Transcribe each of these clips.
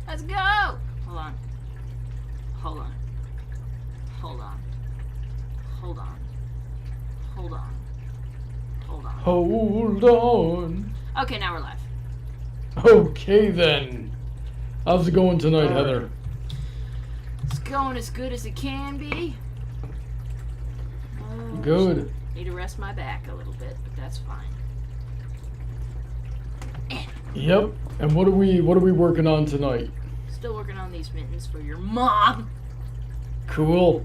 Let's go! Hold on. Hold on. Hold on. Hold on. Hold on. Hold on. Hold on. Okay, now we're live. Okay then. How's it going tonight, Heather? It's going as good as it can be. Good. Need to rest my back a little bit, but that's fine. Yep. And what are we working on tonight? Still working on these mittens for your mom. Cool.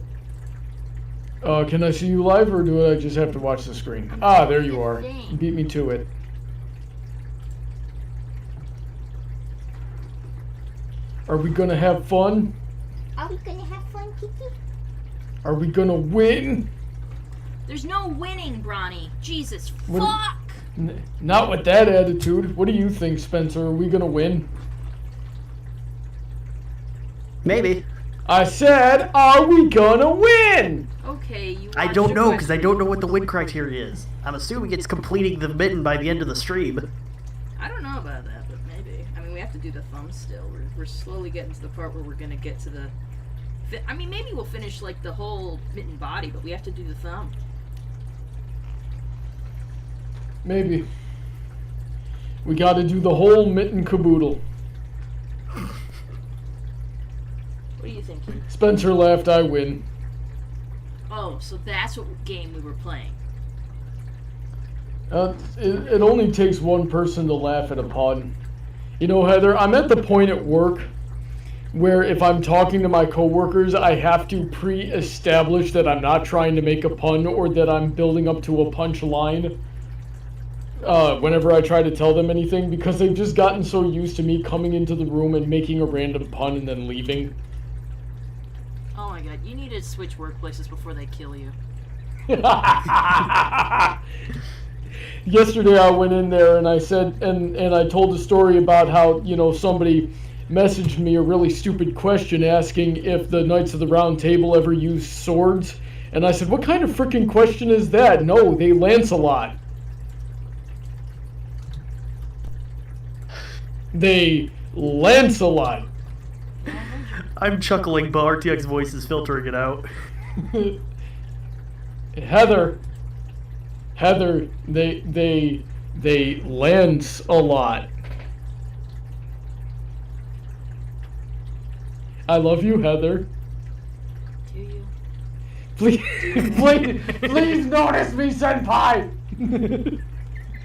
Can I see you live, or do I just have to watch the screen? Ah, there you are. Beat me to it. Are we gonna have fun? Are we gonna have fun, Kiki? Are we gonna win? There's no winning, Bronny. Jesus, fuck! Not with that attitude. What do you think, Spencer? Are we gonna win? Maybe. I said, are we gonna win? Okay, you. I don't know, because I don't know what the win criteria is. I'm assuming it's completing the mitten by the end of the stream. I don't know about that, but maybe. I mean, we have to do the thumb still. We're slowly getting to the part where we're gonna get to the. I mean, maybe we'll finish like the whole mitten body, but we have to do the thumb. Maybe. We gotta do the whole mitten caboodle. What do you think? Spencer laughed, I win. Oh, so that's what game we were playing. It only takes one person to laugh at a pun. You know, Heather, I'm at the point at work where if I'm talking to my coworkers, I have to pre-establish that I'm not trying to make a pun or that I'm building up to a punchline whenever I try to tell them anything, because they've just gotten so used to me coming into the room and making a random pun and then leaving. Oh my god, you need to switch workplaces before they kill you. Yesterday I went in there and I said, and I told a story about how, you know, somebody messaged me a really stupid question asking if the Knights of the Round Table ever used swords. And I said, what kind of freaking question is that? No, they Lancelot. They Lancelot. I'm chuckling, but RTX voice is filtering it out. Heather, they lance a lot. I love you, Heather. Do you? Please notice me, senpai.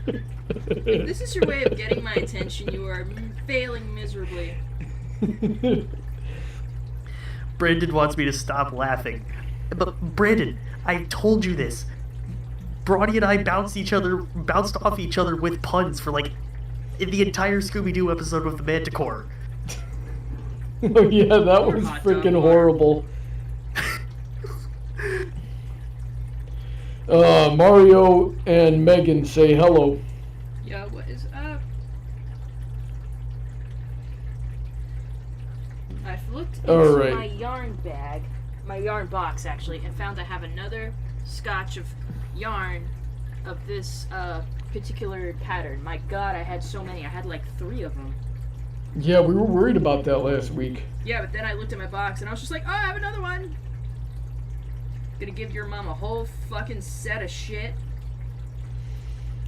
If this is your way of getting my attention, you are failing miserably. Brandon wants me to stop laughing. But Brandon, I told you this. Bronny and I bounced off each other with puns for like in the entire Scooby-Doo episode with the Manticore. Oh yeah, that was freaking horrible. Mario and Megan say hello. Yo, what is up? I've looked into my yarn bag, my yarn box actually, and found I have another scotch of yarn of this particular pattern. My god, I had so many. I had like 3 of them. Yeah, we were worried about that last week. Yeah, but then I looked at my box and I was just like, oh, I have another one. Gonna give your mom a whole fucking set of shit.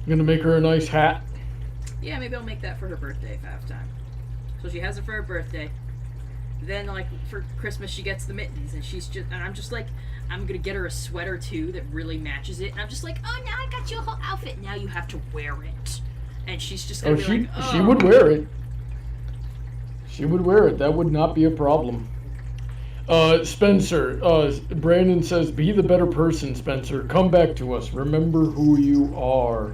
Gonna make her a nice hat. Yeah, maybe I'll make that for her birthday if I have time. So she has it for her birthday. Then, like, for Christmas, she gets the mittens, and I'm just like, I'm gonna get her a sweater too that really matches it, and I'm just like, oh, now I got you a whole outfit. Now you have to wear it, and she's just gonna be like, oh, she would wear it. She would wear it. That would not be a problem. Spencer, Brandon says, be the better person, Spencer. Come back to us. Remember who you are.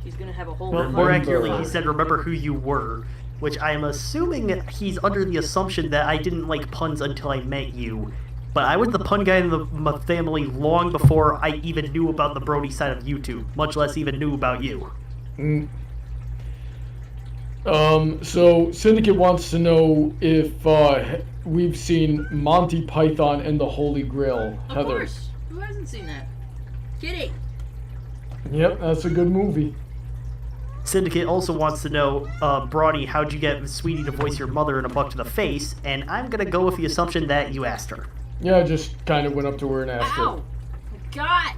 He's gonna have a whole. Well, more accurately, he said, remember who you were. Which I am assuming he's under the assumption that I didn't like puns until I met you. But I was the pun guy in my family long before I even knew about the Brody side of YouTube, much less even knew about you. So Syndicate wants to know if we've seen Monty Python and the Holy Grail. Of Heather. course. Who hasn't seen that? Kitty. Yep, that's a good movie. Syndicate also wants to know, Brawny, how'd you get Sweetie to voice your mother in a buck to the face? And I'm gonna go with the assumption that you asked her. Yeah, I just kind of went up to her and asked Ow! her. God!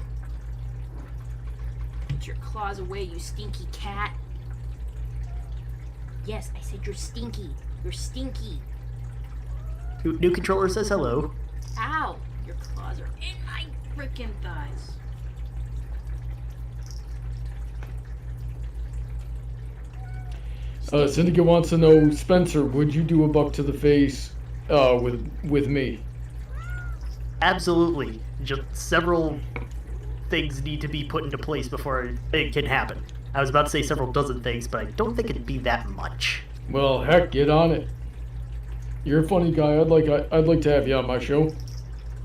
Get your claws away, you stinky cat. Yes, I said you're stinky. You're stinky. New controller says hello. Ow! Your claws are in my frickin' thighs. Syndicate wants to know, Spencer, would you do a buck to the face with me? Absolutely. Just several things need to be put into place before it can happen. I was about to say several dozen things, but I don't think it'd be that much. Well, heck, get on it. You're a funny guy. I'd like to have you on my show.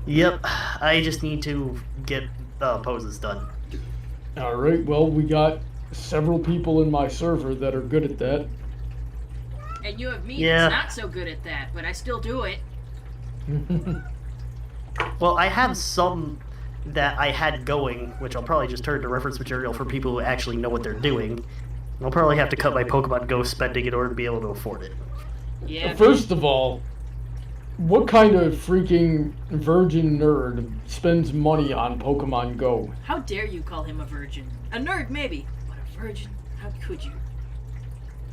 Yep, I just need to get poses done. All right. Well, we got several people in my server that are good at that. And you have me Yeah. that's not so good at that, but I still do it. Well, I have some that I had going, which I'll probably just turn to reference material for people who actually know what they're doing. I'll probably have to cut my Pokemon Go spending in order to be able to afford it. Yeah. First of all, what kind of freaking virgin nerd spends money on Pokemon Go? How dare you call him a virgin? A nerd, maybe, but a virgin? How could you?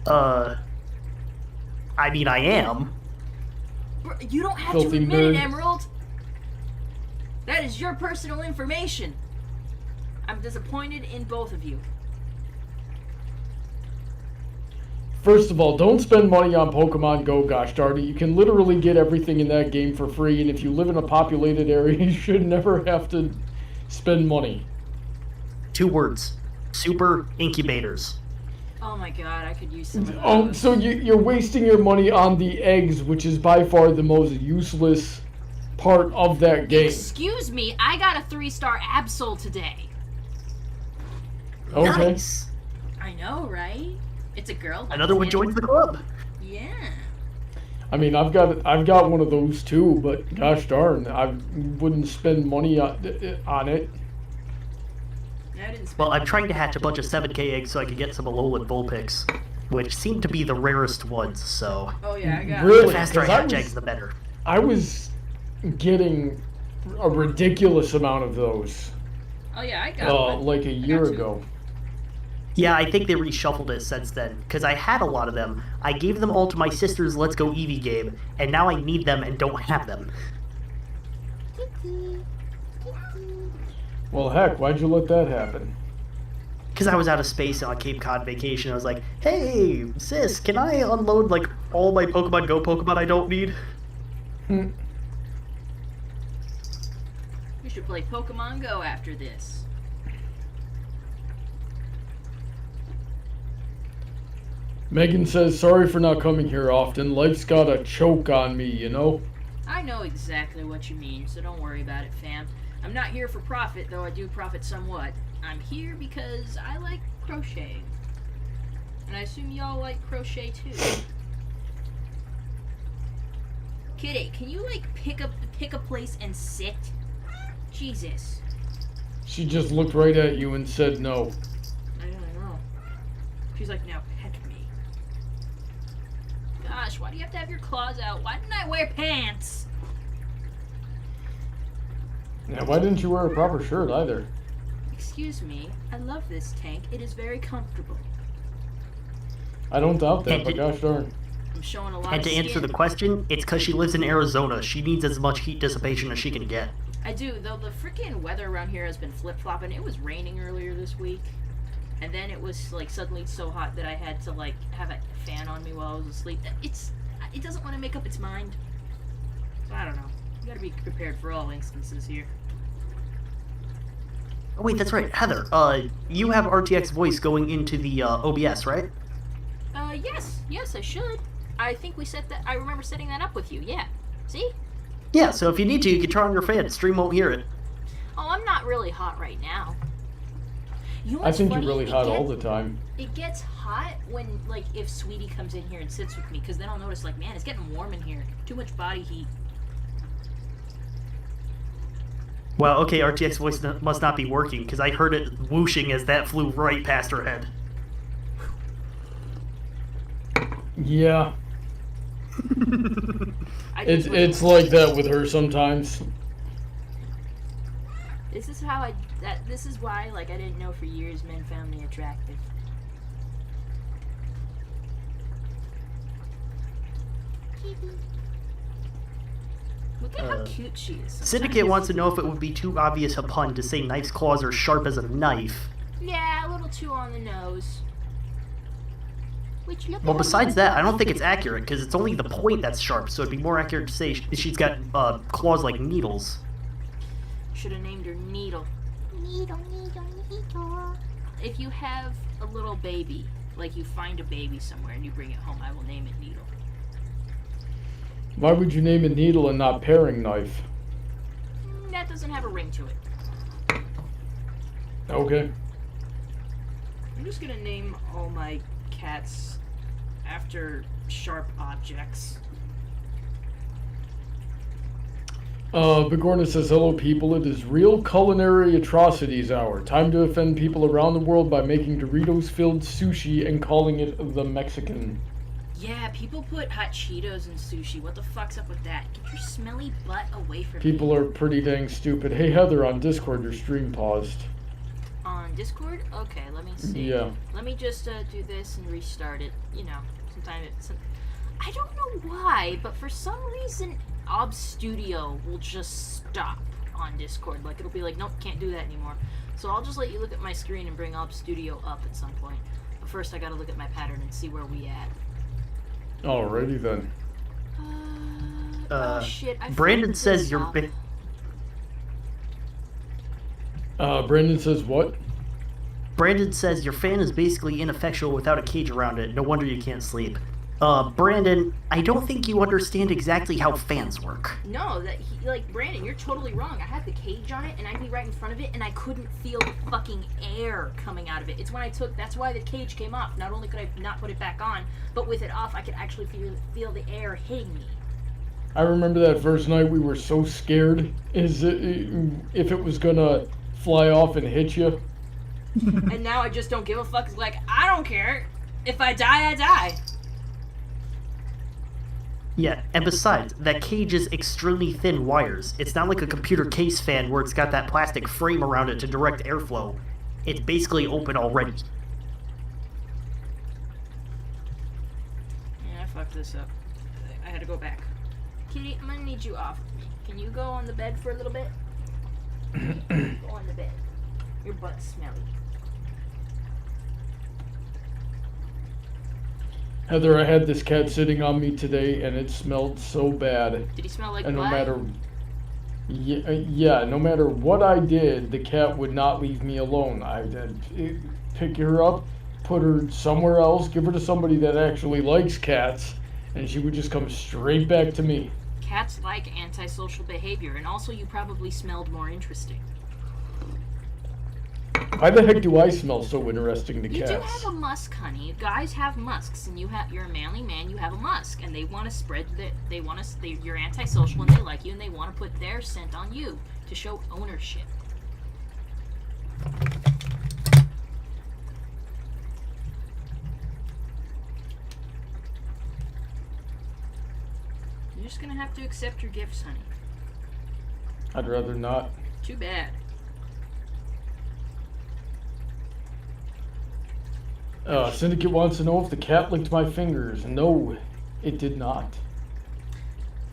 I mean, I am. You don't have Filthy to admit it, nerd. Emerald. That is your personal information. I'm disappointed in both of you. First of all, don't spend money on Pokemon Go, gosh darn it. You can literally get everything in that game for free, and if you live in a populated area, you should never have to spend money. 2 words. Super incubators. Oh my god, I could use some of Oh, those. so you're wasting your money on the eggs, which is by far the most useless part of that game. Excuse me, I got a 3-star Absol today. Okay. Nice. I know, right? It's a girl. Another one joins the club. Yeah. I mean, I've got one of those too, but gosh darn, I wouldn't spend money on it. I didn't spend Well, I'm money. trying to hatch a bunch of 7K eggs so I can get some Alolan Vulpix, which seem to be the rarest ones, so Oh yeah, I got Really? the faster I 'Cause I hatch was- eggs, the better. I was getting a ridiculous amount of those Oh yeah, I got one. like a year two. ago. Yeah, I think they reshuffled it since then, because I had a lot of them. I gave them all to my sister's Let's Go Eevee game, and now I need them and don't have them. Kiki. Kiki. Well, heck, why'd you let that happen? Because I was out of space on Cape Cod vacation, I was like, hey, sis, can I unload, like, all my Pokemon Go Pokemon I don't need? Hmm. We should play Pokemon Go after this. Megan says, sorry for not coming here often. Life's got a choke on me, you know? I know exactly what you mean, so don't worry about it, fam. I'm not here for profit, though I do profit somewhat. I'm here because I like crocheting. And I assume y'all like crochet too. Kitty, can you like pick a place and sit? Jesus. She just looked right at you and said no. I know. She's like, now pet me. Gosh, why do you have to have your claws out? Why didn't I wear pants? Now, why didn't you wear a proper shirt either? Excuse me, I love this tank. It is very comfortable. I don't doubt that, And but to- gosh darn. I'm showing a lot And of to answer skin. the question, it's because she lives in Arizona. She needs as much heat dissipation as she can get. I do, though the freaking weather around here has been flip-flopping. It was raining earlier this week. And then it was like suddenly so hot that I had to like have a fan on me while I was asleep. It doesn't want to make up its mind. So I don't know. You gotta be prepared for all instances here. Oh wait, that's right, Heather. You have RTX voice going into the OBS, right? Yes, I should. I think we set that. I remember setting that up with you. Yeah. See? Yeah, so if you need to, you can turn on your fan. Stream won't hear it. Oh, I'm not really hot right now. You know I what's think funny? you're really hot all the time. It gets hot when, like, if Sweetie comes in here and sits with me, because then I'll notice, like, man, it's getting warm in here. Too much body heat. Well, okay, RTX voice must not be working, because I heard it whooshing as that flew right past her head. Yeah. I It's just wouldn't- it's like that with her sometimes. This is how this is why, like, I didn't know for years men found me attractive. Kitty. Look at how cute she is. Syndicate sometimes. wants to know if it would be too obvious a pun to say knife's claws are sharp as a knife. Yeah, a little too on the nose. Which look Well, at besides her. that, I don't think it's accurate, because it's only the point that's sharp, so it'd be more accurate to say she's got claws like needles. Should have named her Needle. Needle, needle, needle. If you have a little baby, like you find a baby somewhere and you bring it home, I will name it Needle. Why would you name it needle and not paring knife? That doesn't have a ring to it. Okay. I'm just gonna name all my cats after sharp objects. Bigorna says, hello people, it is real culinary atrocities hour. Time to offend people around the world by making Doritos-filled sushi and calling it the Mexican. Yeah, people put hot Cheetos in sushi. What the fuck's up with that? Get your smelly butt away from me. People are pretty dang stupid. Hey Heather, on Discord, your stream paused. On Discord? Okay, let me see. Yeah. Let me just do this and restart it. You know, sometime it's... I don't know why, but for some reason, Ob Studio will just stop on Discord. Like, it'll be like, nope, can't do that anymore. So I'll just let you look at my screen and bring Ob Studio up at some point. But first, I gotta look at my pattern and see where we at. Alrighty then. Oh shit, I Brandon fucked says this you're up. big. Brandon says what? Brandon says your fan is basically ineffectual without a cage around it. No wonder you can't sleep. Brandon, I don't think you understand exactly how fans work. No, like, Brandon, you're totally wrong. I had the cage on it, and I'd be right in front of it, and I couldn't feel the fucking air coming out of it. It's when that's why the cage came off. Not only could I not put it back on, but with it off, I could actually feel the air hitting me. I remember that first night we were so scared if it was gonna fly off and hit you. And now I just don't give a fuck. It's like, I don't care. If I die, I die. Yeah, and besides, that cage is extremely thin wires. It's not like a computer case fan where it's got that plastic frame around it to direct airflow. It's basically open already. Yeah, I fucked this up. I had to go back. Kitty, I'm gonna need you off of me. Can you go on the bed for a little bit? Go on the bed. Your butt's smelly. Heather, I had this cat sitting on me today and it smelled so bad. Did he smell like And no blood? matter no matter what I did, the cat would not leave me alone. I'd pick her up, put her somewhere else, give her to somebody that actually likes cats, and she would just come straight back to me. Cats like antisocial behavior, and also you probably smelled more interesting. Why the heck do I smell so interesting to You cats? do have a musk, honey. Guys have musks, and you're a manly man. You have a musk, and they want to spread you're antisocial, and they like you, and they want to put their scent on you to show ownership. You're just gonna have to accept your gifts, honey. I'd rather not. Too bad. Syndicate wants to know if the cat licked my fingers. No, it did not.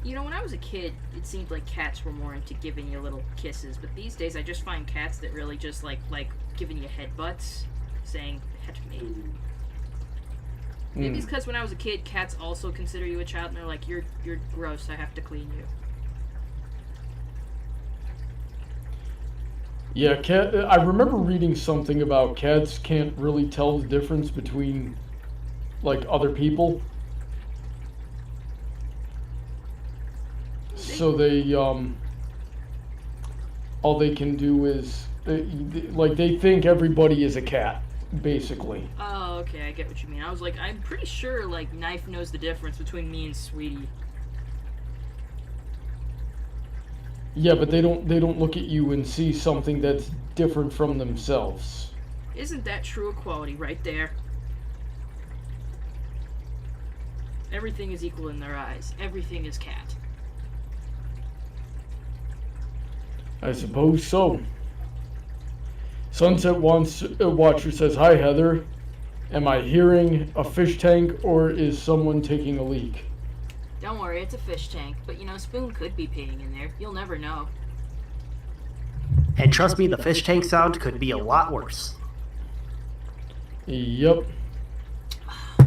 You know, when I was a kid, it seemed like cats were more into giving you little kisses, but these days I just find cats that really just like giving you headbutts, saying, pet me. Maybe it's because when I was a kid, cats also consider you a child, and they're like, you're gross, I have to clean you. Yeah, I remember reading something about cats can't really tell the difference between, like, other people. So they, all they can do is, they think everybody is a cat, basically. Oh, okay, I get what you mean. I was like, I'm pretty sure, like, Knife knows the difference between me and Sweetie. Yeah, but they don't look at you and see something that's different from themselves. Isn't that true equality right there? Everything is equal in their eyes. Everything is cat. I suppose so. Sunset Watcher says, "Hi Heather. Am I hearing a fish tank or is someone taking a leak?" Don't worry, it's a fish tank. But Spoon could be peeing in there. You'll never know. And trust me, the fish tank sound could be a lot worse. Yep. A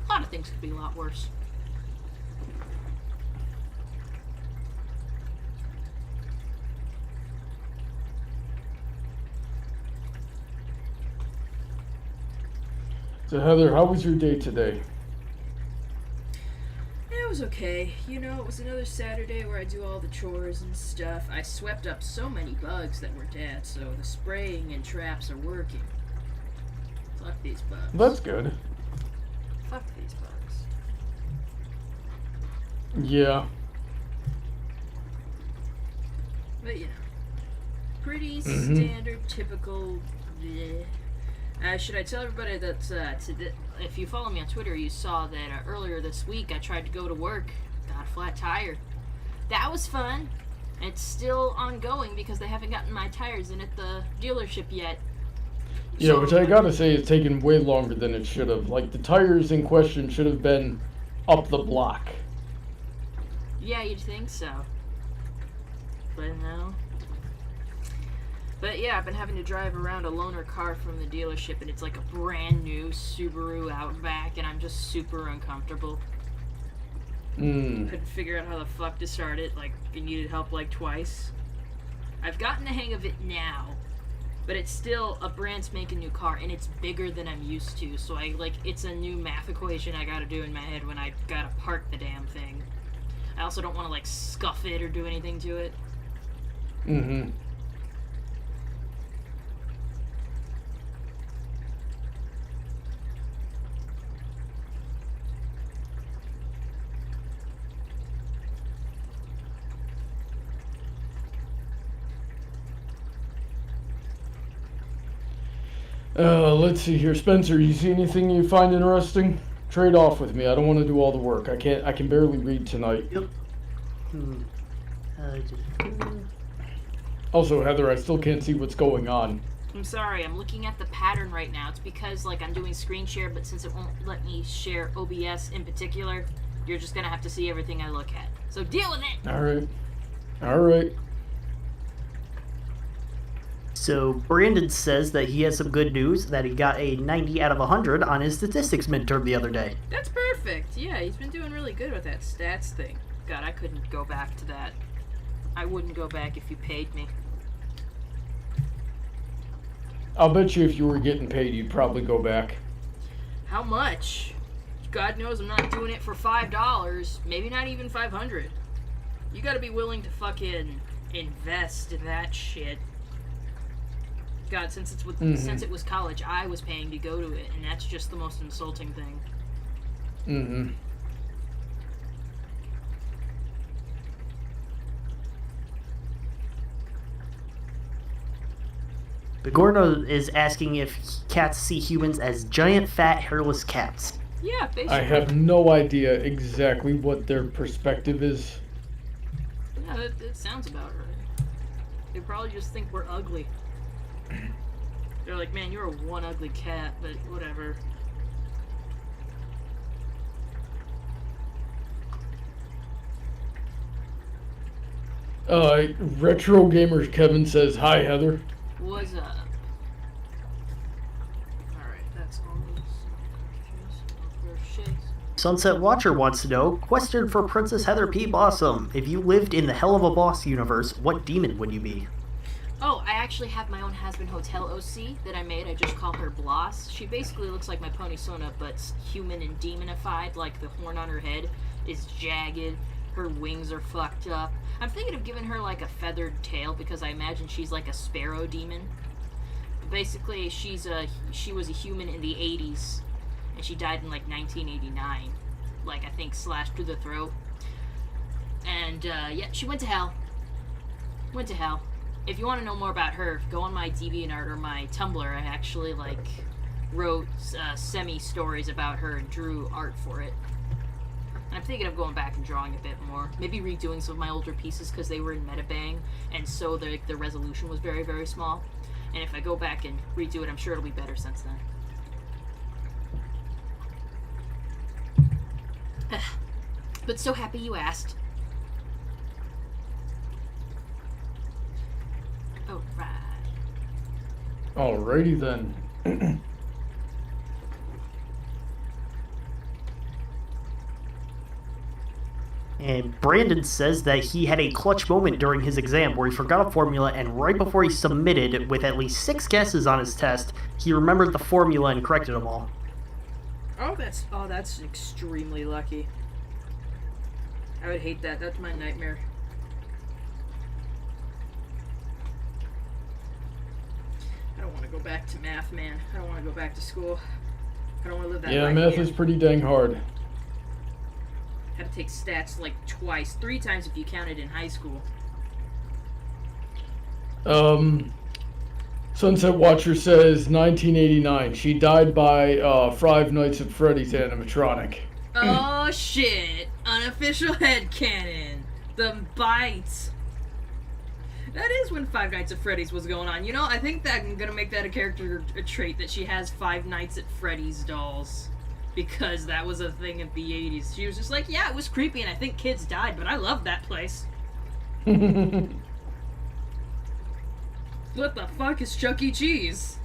lot of things could be a lot worse. So Heather, how was your day today? It was okay. It was another Saturday where I do all the chores and stuff. I swept up so many bugs that were dead, so the spraying and traps are working. Fuck these bugs. That's good. Fuck these bugs. Yeah. But pretty standard, typical. Bleh. Should I tell everybody that if you follow me on Twitter, you saw that earlier this week I tried to go to work, got a flat tire. That was fun. It's still ongoing because they haven't gotten my tires in at the dealership yet. Yeah, So- which I gotta say is taking way longer than it should have. Like, the tires in question should have been up the block. Yeah, you'd think so. But no. But yeah, I've been having to drive around a loaner car from the dealership, and it's like a brand new Subaru Outback, and I'm just super uncomfortable. Couldn't figure out how the fuck to start it. Like, I needed help like twice. I've gotten the hang of it now, but it's still a brand spanking new car, and it's bigger than I'm used to. So it's a new math equation I gotta do in my head when I gotta park the damn thing. I also don't want to scuff it or do anything to it. Mm-hmm. Let's see here. Spencer, you see anything you find interesting? Trade off with me. I don't want to do all the work. I can barely read tonight. Yep. Also, Heather, I still can't see what's going on. I'm sorry, I'm looking at the pattern right now. It's because I'm doing screen share, but since it won't let me share OBS in particular, you're just gonna have to see everything I look at. So deal with it! Alright. So Brandon says that he has some good news, that he got a 90 out of 100 on his statistics midterm the other day. That's perfect! Yeah, he's been doing really good with that stats thing. God, I couldn't go back to that. I wouldn't go back if you paid me. I'll bet you if you were getting paid, you'd probably go back. How much? God knows I'm not doing it for $5. Maybe not even 500. You gotta be willing to fucking invest in that shit. God, since it was college, I was paying to go to it, and that's just the most insulting thing. Mm-hmm. Bigorno is asking if cats see humans as giant, fat, hairless cats. Yeah, basically. I have no idea exactly what their perspective is. Yeah, that sounds about right. They probably just think we're ugly. They're like, man, you're one ugly cat, but whatever. Retro Gamer Kevin says, "Hi, Heather." What's up? Alright, that's all those crochets. Sunset Watcher wants to know, question for Princess Heather P. Blossom. If you lived in the Hell of a Boss universe, what demon would you be? Oh, I actually have my own Has-Been Hotel OC that I made. I just call her Bloss. She basically looks like my pony Sona, but human and demonified. Like, the horn on her head is jagged. Her wings are fucked up. I'm thinking of giving her, like, a feathered tail, because I imagine she's like a sparrow demon. But basically, she was a human in the 80s, and she died in, like, 1989. Like, I think, slashed through the throat. And, yeah, she went to hell. Went to hell. If you want to know more about her, go on my DeviantArt or my Tumblr. I actually, wrote semi-stories about her and drew art for it. I'm thinking of going back and drawing a bit more. Maybe redoing some of my older pieces because they were in Metabang, and so the resolution was very, very small. And if I go back and redo it, I'm sure it'll be better since then. But so happy you asked. Alright. Alrighty then. And Brandon says that he had a clutch moment during his exam where he forgot a formula, and right before he submitted, with at least 6 guesses on his test, he remembered the formula and corrected them all. Oh, that's extremely lucky. I would hate that. That's my nightmare. I don't want to go back to math, man. I don't want to go back to school. I don't want to live that life. Yeah, math again. is pretty dang hard. Had to take stats like twice, 3 times if you counted in high school. Sunset Watcher says 1989. She died by Five Nights at Freddy's animatronic. Oh shit! Unofficial headcanon. The bites. That is when Five Nights at Freddy's was going on. You know, I think that I'm gonna make that a character a trait that she has Five Nights at Freddy's dolls. Because that was a thing in the 80s. She was just like, yeah, it was creepy and I think kids died, but I loved that place. What the fuck is Chuck E. Cheese?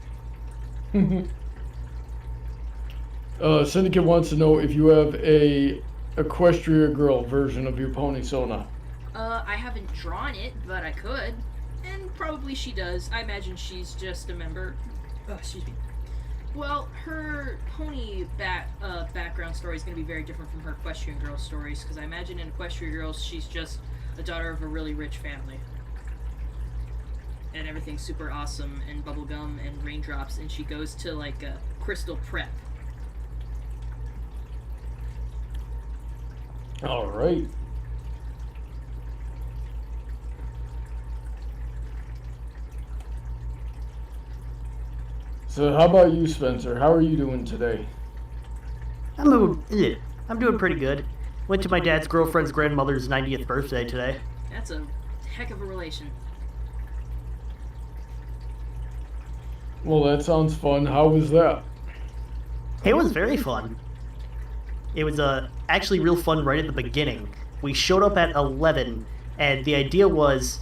Syndicate wants to know if you have a Equestria Girl version of your Pony Sona. I haven't drawn it, but I could. And probably she does. I imagine she's just a member. Oh, excuse me. Well, her pony background story is going to be very different from her Equestrian Girl stories, because I imagine in Equestrian Girls, she's just a daughter of a really rich family. And everything's super awesome, and bubblegum and raindrops, and she goes to, like, a crystal prep. Alright. So how about you, Spencer? How are you doing today? I'm doing pretty good. Went to my dad's girlfriend's grandmother's 90th birthday today. That's a heck of a relation. Well, that sounds fun. How was that? It was very fun. It was actually real fun right at the beginning. We showed up at 11, and the idea was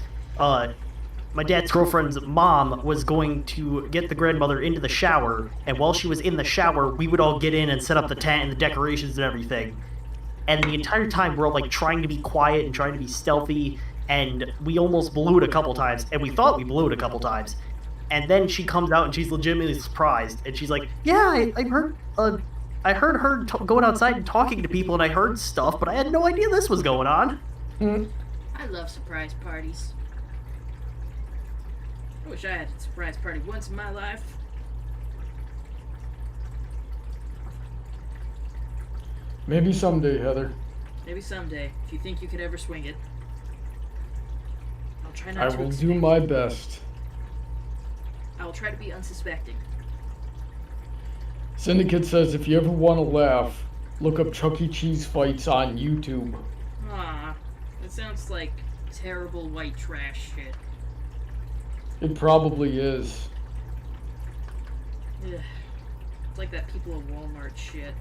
my dad's girlfriend's mom was going to get the grandmother into the shower, and while she was in the shower, we would all get in and set up the tent and the decorations and everything. And the entire time, we're all like trying to be quiet and trying to be stealthy, and we almost blew it a couple times, and we thought we blew it a couple times. And then she comes out and she's legitimately surprised, and she's like, "Yeah, I heard her going outside and talking to people, and I heard stuff, but I had no idea this was going on." I love surprise parties. I wish I had a surprise party once in my life. Maybe someday, Heather. Maybe someday, if you think you could ever swing it. I'll try I not to will expect. do my best. I will try to be unsuspecting. Syndicate says if you ever want to laugh, look up Chuck E. Cheese fights on YouTube. Ah, that sounds like terrible white trash shit. It probably is. Ugh. It's like that people at Walmart shit.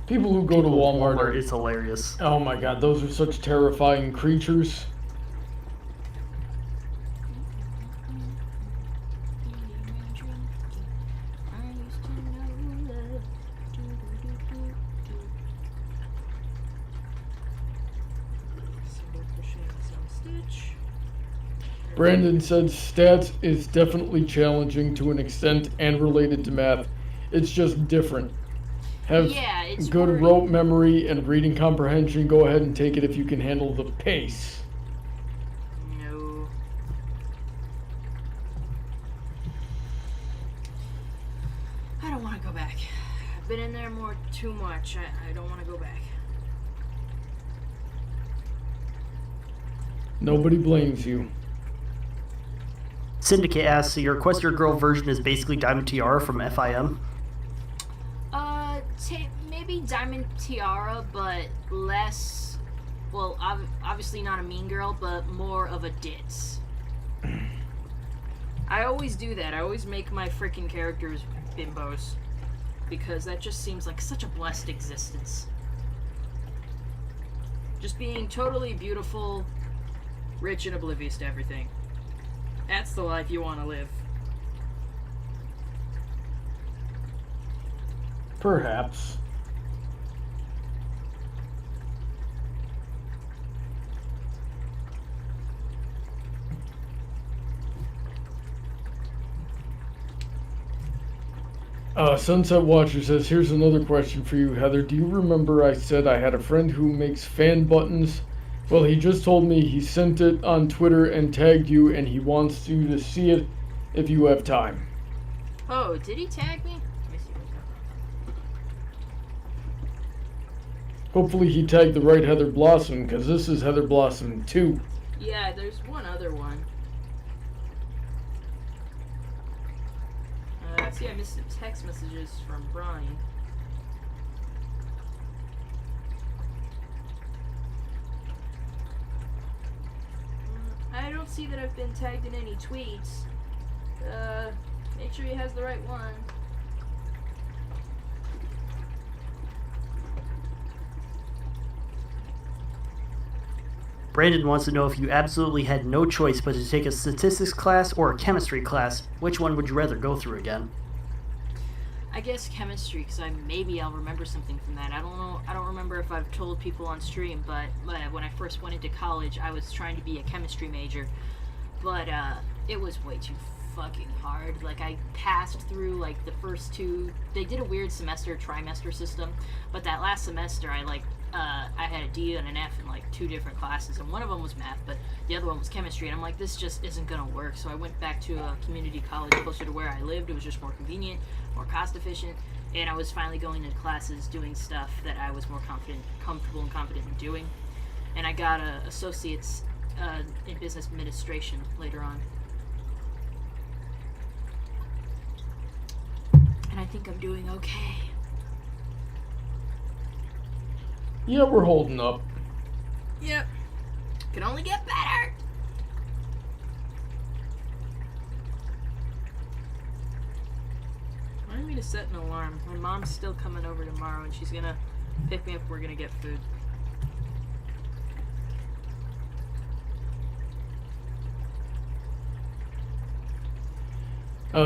People who go to Walmart are... is hilarious. Oh my god, those are such terrifying creatures. Brandon said stats is definitely challenging to an extent and related to math. It's just different. Have Yeah, it's good more- rote memory and reading comprehension. Go ahead and take it if you can handle the pace. No. I don't want to go back. I've been in there too much. I don't want to go back. Nobody blames you. Syndicate asks, so your Equestria Girl version is basically Diamond Tiara from FIM? Maybe maybe Diamond Tiara, but less. Well, obviously not a mean girl, but more of a ditz. I always do that. I always make my freaking characters bimbos. Because that just seems like such a blessed existence. Just being totally beautiful, rich, and oblivious to everything. That's the life you want to live. Perhaps. Sunset Watcher says, here's another question for you, Heather. Do you remember I said I had a friend who makes fan buttons? Well, he just told me he sent it on Twitter and tagged you, and he wants you to see it if you have time. Oh, did he tag me? Let me see what's up. Hopefully he tagged the right Heather Blossom, because this is Heather Blossom 2. Yeah, there's one other one. See, I missed some text messages from Brian. I don't see that I've been tagged in any tweets. Make sure he has the right one. Brandon wants to know if you absolutely had no choice but to take a statistics class or a chemistry class, which one would you rather go through again? I guess chemistry, because maybe I'll remember something from that. I don't know. I don't remember if I've told people on stream, but when I first went into college, I was trying to be a chemistry major, but it was way too fucking hard. Like, I passed through like the first two. They did a weird trimester system, but that last semester, I had a D and an F in like 2 different classes, and one of them was math, but the other one was chemistry, and I'm like, this just isn't gonna work. So I went back to a community college closer to where I lived. It was just more convenient, more cost efficient, and I was finally going to classes doing stuff that I was more comfortable and confident in doing. And I got a associate's in business administration later on. And I think I'm doing okay. Yeah, we're holding up. Yep. Can only get better. Remind me to set an alarm. My mom's still coming over tomorrow, and she's gonna pick me up. We're gonna get food.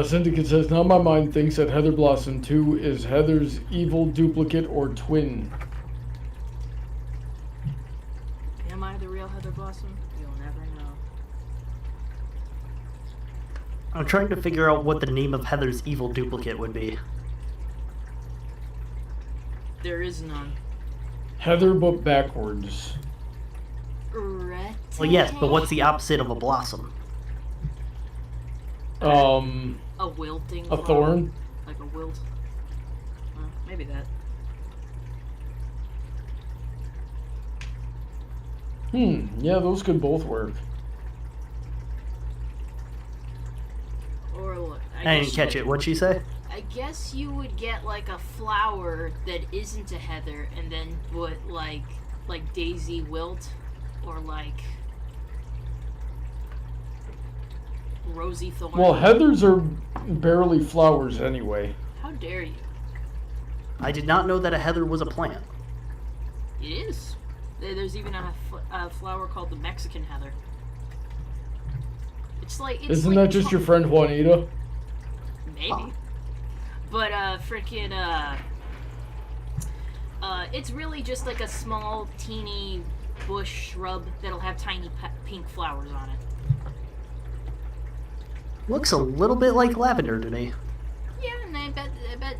Syndicate says, now my mind thinks that Heather Blossom 2 is Heather's evil duplicate or twin. Am I the real Heather Blossom? You'll never know. I'm trying to figure out what the name of Heather's evil duplicate would be. There is none. Heather, but backwards. Red. Well, yes, but what's the opposite of a blossom? A wilting. A flower. thorn? Like a wilt. Maybe that. Yeah, those could both work. Or look. I didn't catch it. What'd she say? I guess you would get like a flower that isn't a heather, and then put like daisy wilt, or like rosy thorn. Well, heathers are barely flowers anyway. How dare you? I did not know that a heather was a plant. It is. There's even a flower called the Mexican heather. It's like Isn't that just your friend Juanita? Maybe. Huh. But it's really just like a small, teeny bush shrub that'll have tiny pink flowers on it. Looks a little bit like lavender to me. Yeah, and I bet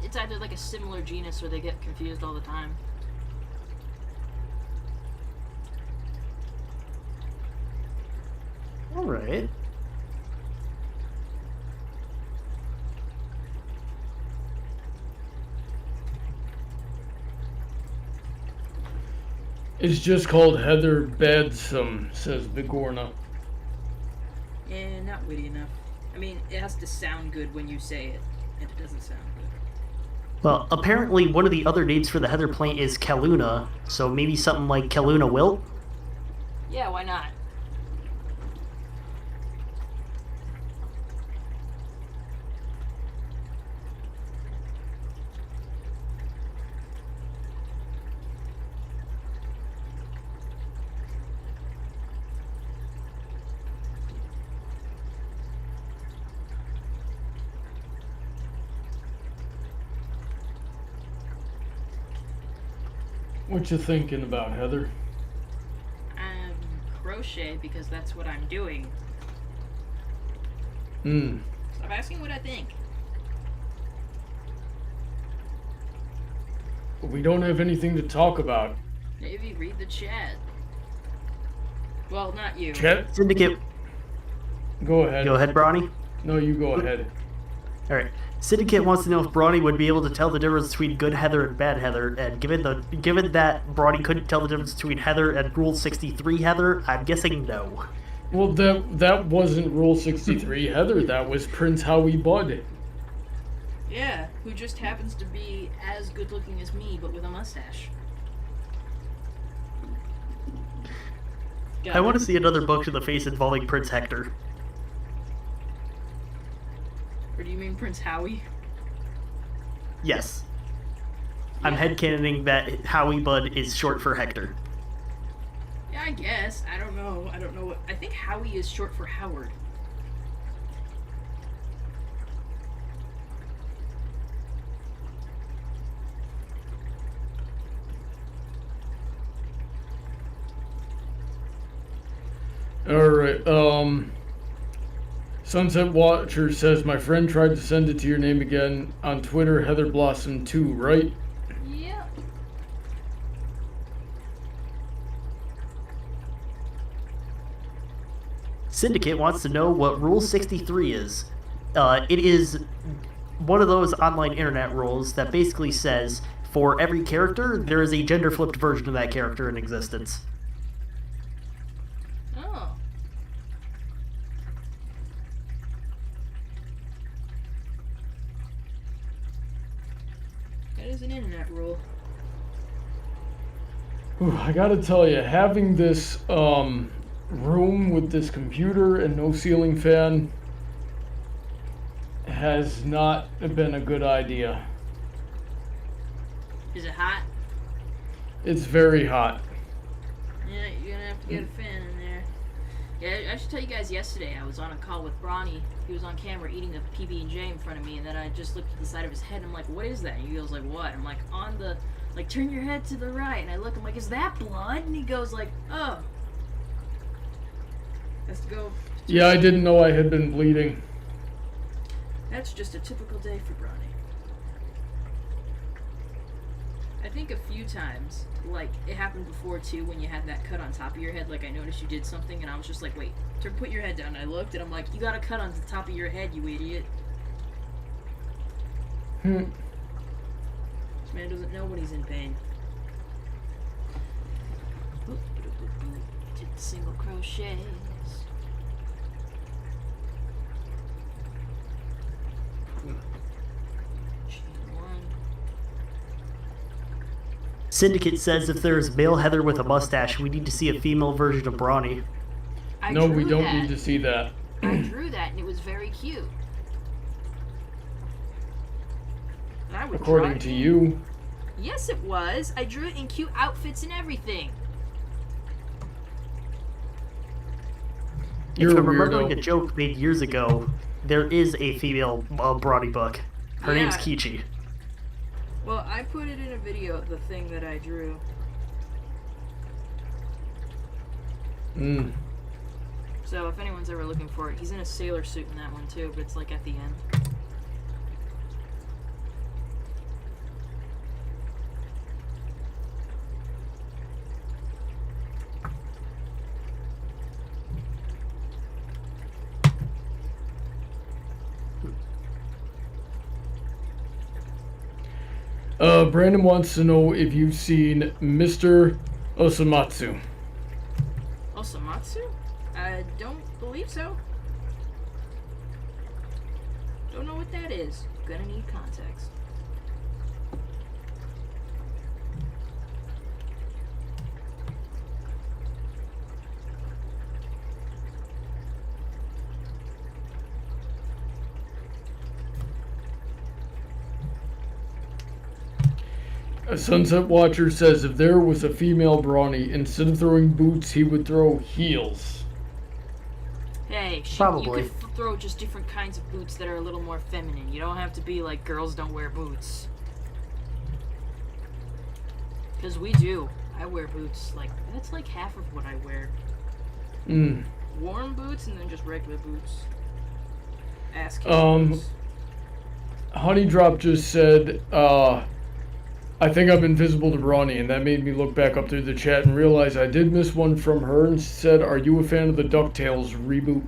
it's either like a similar genus or they get confused all the time. Alright. It's just called Heather Badsome, says Bigorna. Yeah, not witty enough. I mean, it has to sound good when you say it, and it doesn't sound good. Well, apparently one of the other names for the heather plant is Kaluna, so maybe something like Kaluna wilt? Yeah, why not? What you thinking about, Heather? Crochet because that's what I'm doing. Hmm. Stop asking what I think. We don't have anything to talk about. Maybe read the chat. Well, not you. Chet, Syndicate. go ahead. Go ahead, Brawny. No, you go ahead. Alright. Syndicate wants to know if Brawny would be able to tell the difference between good heather and bad heather, and given that Brawny couldn't tell the difference between heather and Rule 63 heather, I'm guessing no. Well, that wasn't Rule 63, Heather. That was Prince Howie Bud. Yeah, who just happens to be as good looking as me, but with a mustache. I want to see another book to the face involving Prince Hector. Or do you mean Prince Howie? Yes. I'm Yeah. headcanoning that Howie Bud is short for Hector. Yeah, I guess. I don't know. I don't know what. I think Howie is short for Howard. Alright, Sunset Watcher says, my friend tried to send it to your name again on Twitter, Heather Blossom 2, right? Yeah. Syndicate wants to know what Rule 63 is. It is one of those online internet rules that basically says for every character, there is a gender flipped version of that character in existence. Oh. That is an internet rule. Whew, I gotta tell you, having this room with this computer and no ceiling fan has not been a good idea. Is it hot? It's very hot. Yeah, you're gonna have to get a fan in there. Yeah, I should tell you guys yesterday I was on a call with Brawny. He was on camera eating a PB&J in front of me, and then I just looked at the side of his head and I'm like, what is that? And he goes like, what? I'm like, on the, like, turn your head to the right. And I look, I'm like, is that blood? And he goes like, oh. Has to go. Yeah, I didn't know I had been bleeding. That's just a typical day for Brawny. I think a few times, like, it happened before too when you had that cut on top of your head. Like, I noticed you did something and I was just like, wait, put your head down. And I looked and I'm like, you got a cut on the top of your head, you idiot. Hmm. This man doesn't know when he's in pain. Did the single crochets. Chain one. Syndicate says if there is male Heather with a mustache, we need to see a female version of Brawny. I No, we drew don't that. need to see that. I drew that and it was very cute. And I would draw According it to in- you. Yes, it was. I drew it in cute outfits and everything. You're If a I'm remembering a weirdo. joke made years ago, there is a female Brawny book. Her name's Yeah. Kichi. Well, I put it in a video, the thing that I drew. Mm. So if anyone's ever looking for it, he's in a sailor suit in that one too, but it's like at the end. Brandon wants to know if you've seen Mr. Osamatsu. Osamatsu? I don't believe so. Don't know what that is. Gonna need context. A Sunset Watcher says if there was a female brawny, instead of throwing boots, he would throw heels. Hey, Probably. you could throw just different kinds of boots that are a little more feminine. You don't have to be like girls don't wear boots. Because we do. I wear boots. Like, that's like half of what I wear. Warm boots and then just regular boots. Ass kicking boots. Honeydrop just said, I think I'm invisible to Brawny, and that made me look back up through the chat and realize I did miss one from her and said, are you a fan of the DuckTales reboot?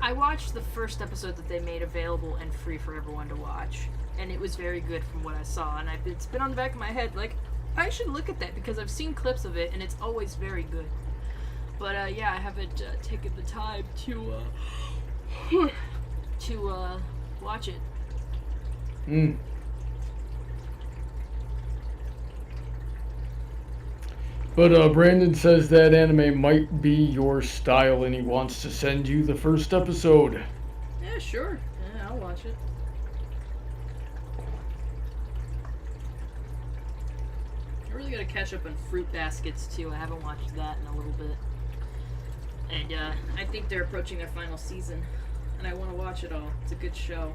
I watched the first episode that they made available and free for everyone to watch, and it was very good from what I saw, and it's been on the back of my head, like, I should look at that because I've seen clips of it, and it's always very good. But, yeah, I haven't taken the time to watch it. But Brandon says that anime might be your style and he wants to send you the first episode. Yeah, sure. Yeah, I'll watch it. I really gotta catch up on Fruit Baskets, too. I haven't watched that in a little bit. And, I think they're approaching their final season. And I want to watch it all. It's a good show.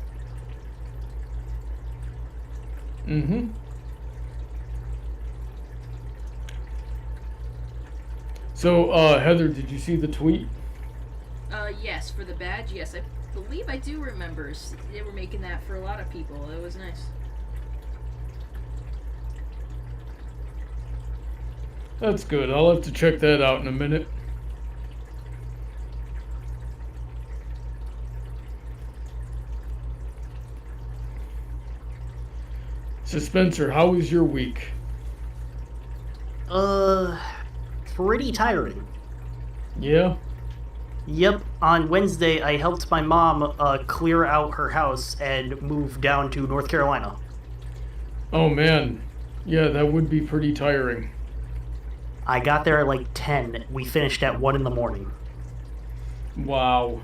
So, Heather, did you see the tweet? Yes, for the badge, yes. I believe I do remember. They were making that for a lot of people. It was nice. That's good. I'll have to check that out in a minute. So, Spencer, how was your week? Pretty tiring. Yeah? Yep, on Wednesday I helped my mom clear out her house and move down to North Carolina. Oh, man. Yeah, that would be pretty tiring. I got there at like 10. We finished at 1 in the morning. Wow.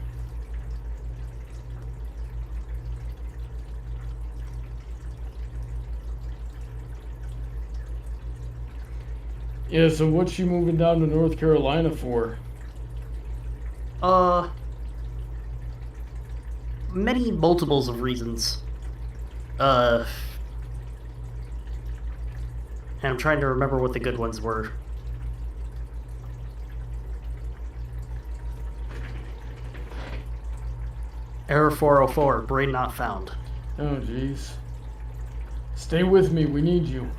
Yeah, so what's she moving down to North Carolina for? Many multiples of reasons. And I'm trying to remember what the good ones were. Error 404, brain not found. Oh, jeez. Stay with me, we need you.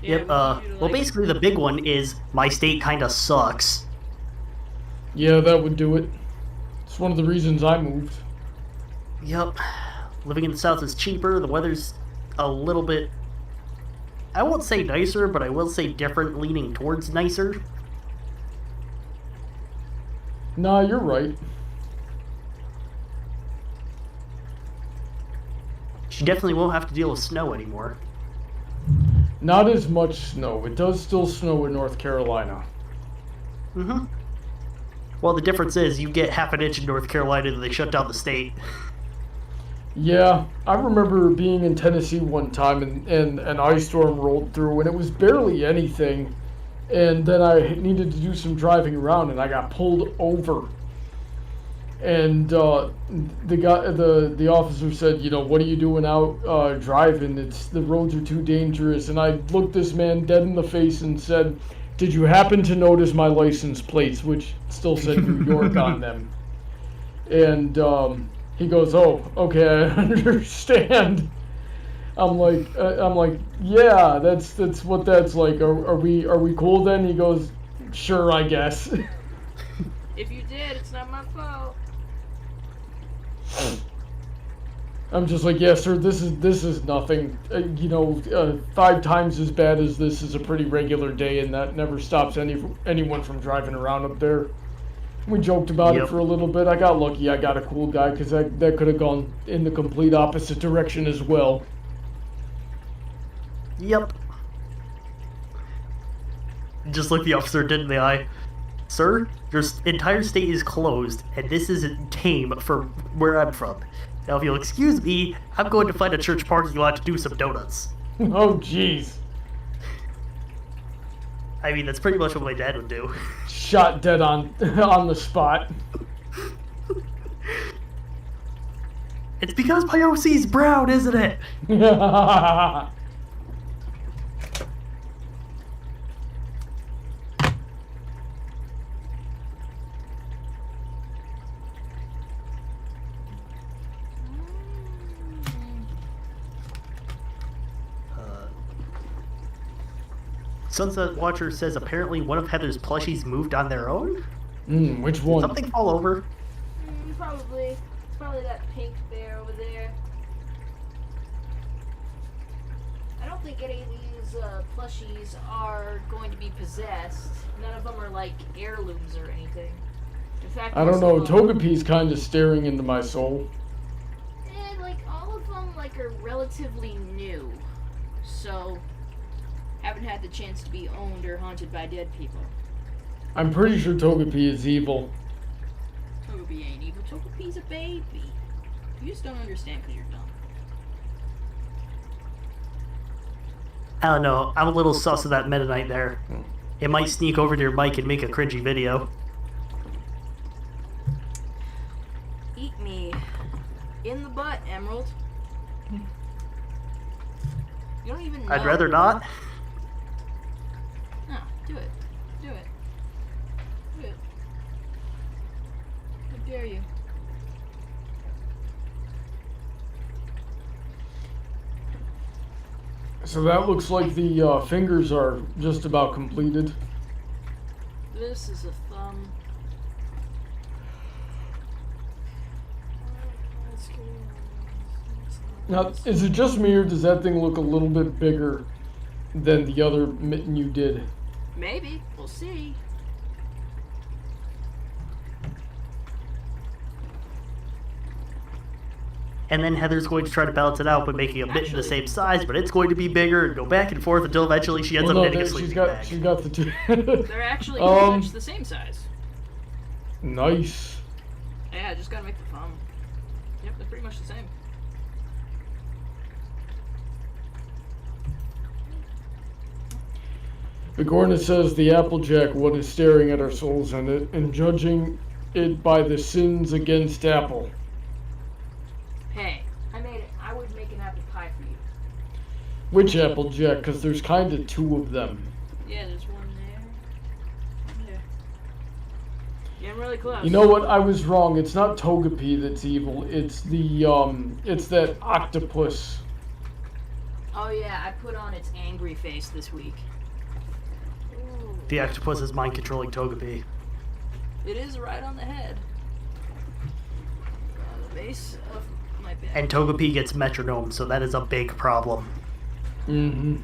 Yep, well basically the big one is my state kinda sucks. Yeah, that would do it. It's one of the reasons I moved. Yep. Living in the South is cheaper, the weather's a little bit... I won't say nicer, but I will say different, leaning towards nicer. Nah, you're right. She definitely won't have to deal with snow anymore. Not as much snow. It does still snow in North Carolina. Mm-hmm. Well, the difference is you get half an inch in North Carolina and they shut down the state. Yeah, I remember being in Tennessee one time and an ice storm rolled through and it was barely anything. And then I needed to do some driving around and I got pulled over. And the officer said, you know, what are you doing out driving? The roads are too dangerous. And I looked this man dead in the face and said, did you happen to notice my license plates, which still said New York on them? And he goes, oh, okay, I understand. I'm like, yeah, that's what that's like. Are we cool then? He goes, sure, I guess. If you did, it's not my fault. I'm just like, yeah, sir, this is nothing. 5 times as bad as this is a pretty regular day, and that never stops anyone from driving around up there. We joked about it for a little bit. I got lucky. I got a cool guy because that could have gone in the complete opposite direction as well. Yep. Just like the officer did in the eye. Sir, your entire state is closed, and this isn't tame for where I'm from. Now, if you'll excuse me, I'm going to find a church parking lot to do some donuts. Oh, jeez. I mean, that's pretty much what my dad would do. Shot dead on on the spot. It's because my OC's brown, isn't it? Sunset Watcher says apparently one of Heather's plushies moved on their own? Which one? Something fall over? Probably. It's probably that pink bear over there. I don't think any of these plushies are going to be possessed. None of them are like heirlooms or anything. In fact, I don't know. most of them- Togepi's kind of staring into my soul. like all of them like are relatively new, so haven't had the chance to be owned or haunted by dead people. I'm pretty sure Togepi is evil. Togepi ain't evil. Togepi's a baby. You just don't understand because you're dumb. I don't know. I'm a little sus of that Meta Knight there. It might sneak over to your mic and make a cringy video. Eat me in the butt, Emerald. You don't even know. I'd rather not. No, do it. Do it. Do it. How dare you? So that looks like the fingers are just about completed. This is a thumb. Now, is it just me or does that thing look a little bit bigger than the other mitten you did? Maybe. We'll see. And then Heather's going to try to balance it out by making a mitten the same size, but it's going to be bigger and go back and forth until eventually she ends Well, up no, knitting a she's sleeping got bag. she's got the two. They're actually pretty much the same size. Nice. Yeah, just gotta make the thumb. Yep, they're pretty much the same. Bigorna says the Applejack one is staring at our souls in it and judging it by the sins against Apple. Hey, I made it. I would make an apple pie for you. Which Applejack? Because there's kind of two of them. Yeah, there's one there. One there. Getting really close. You know what? I was wrong. It's not Togepi that's evil. It's it's that octopus. Oh yeah, I put on its angry face this week. Ooh. The octopus is mind controlling Togepi. It is right on the head. The base of my bed. And Togepi gets metronome, so that is a big problem. Mm-hmm.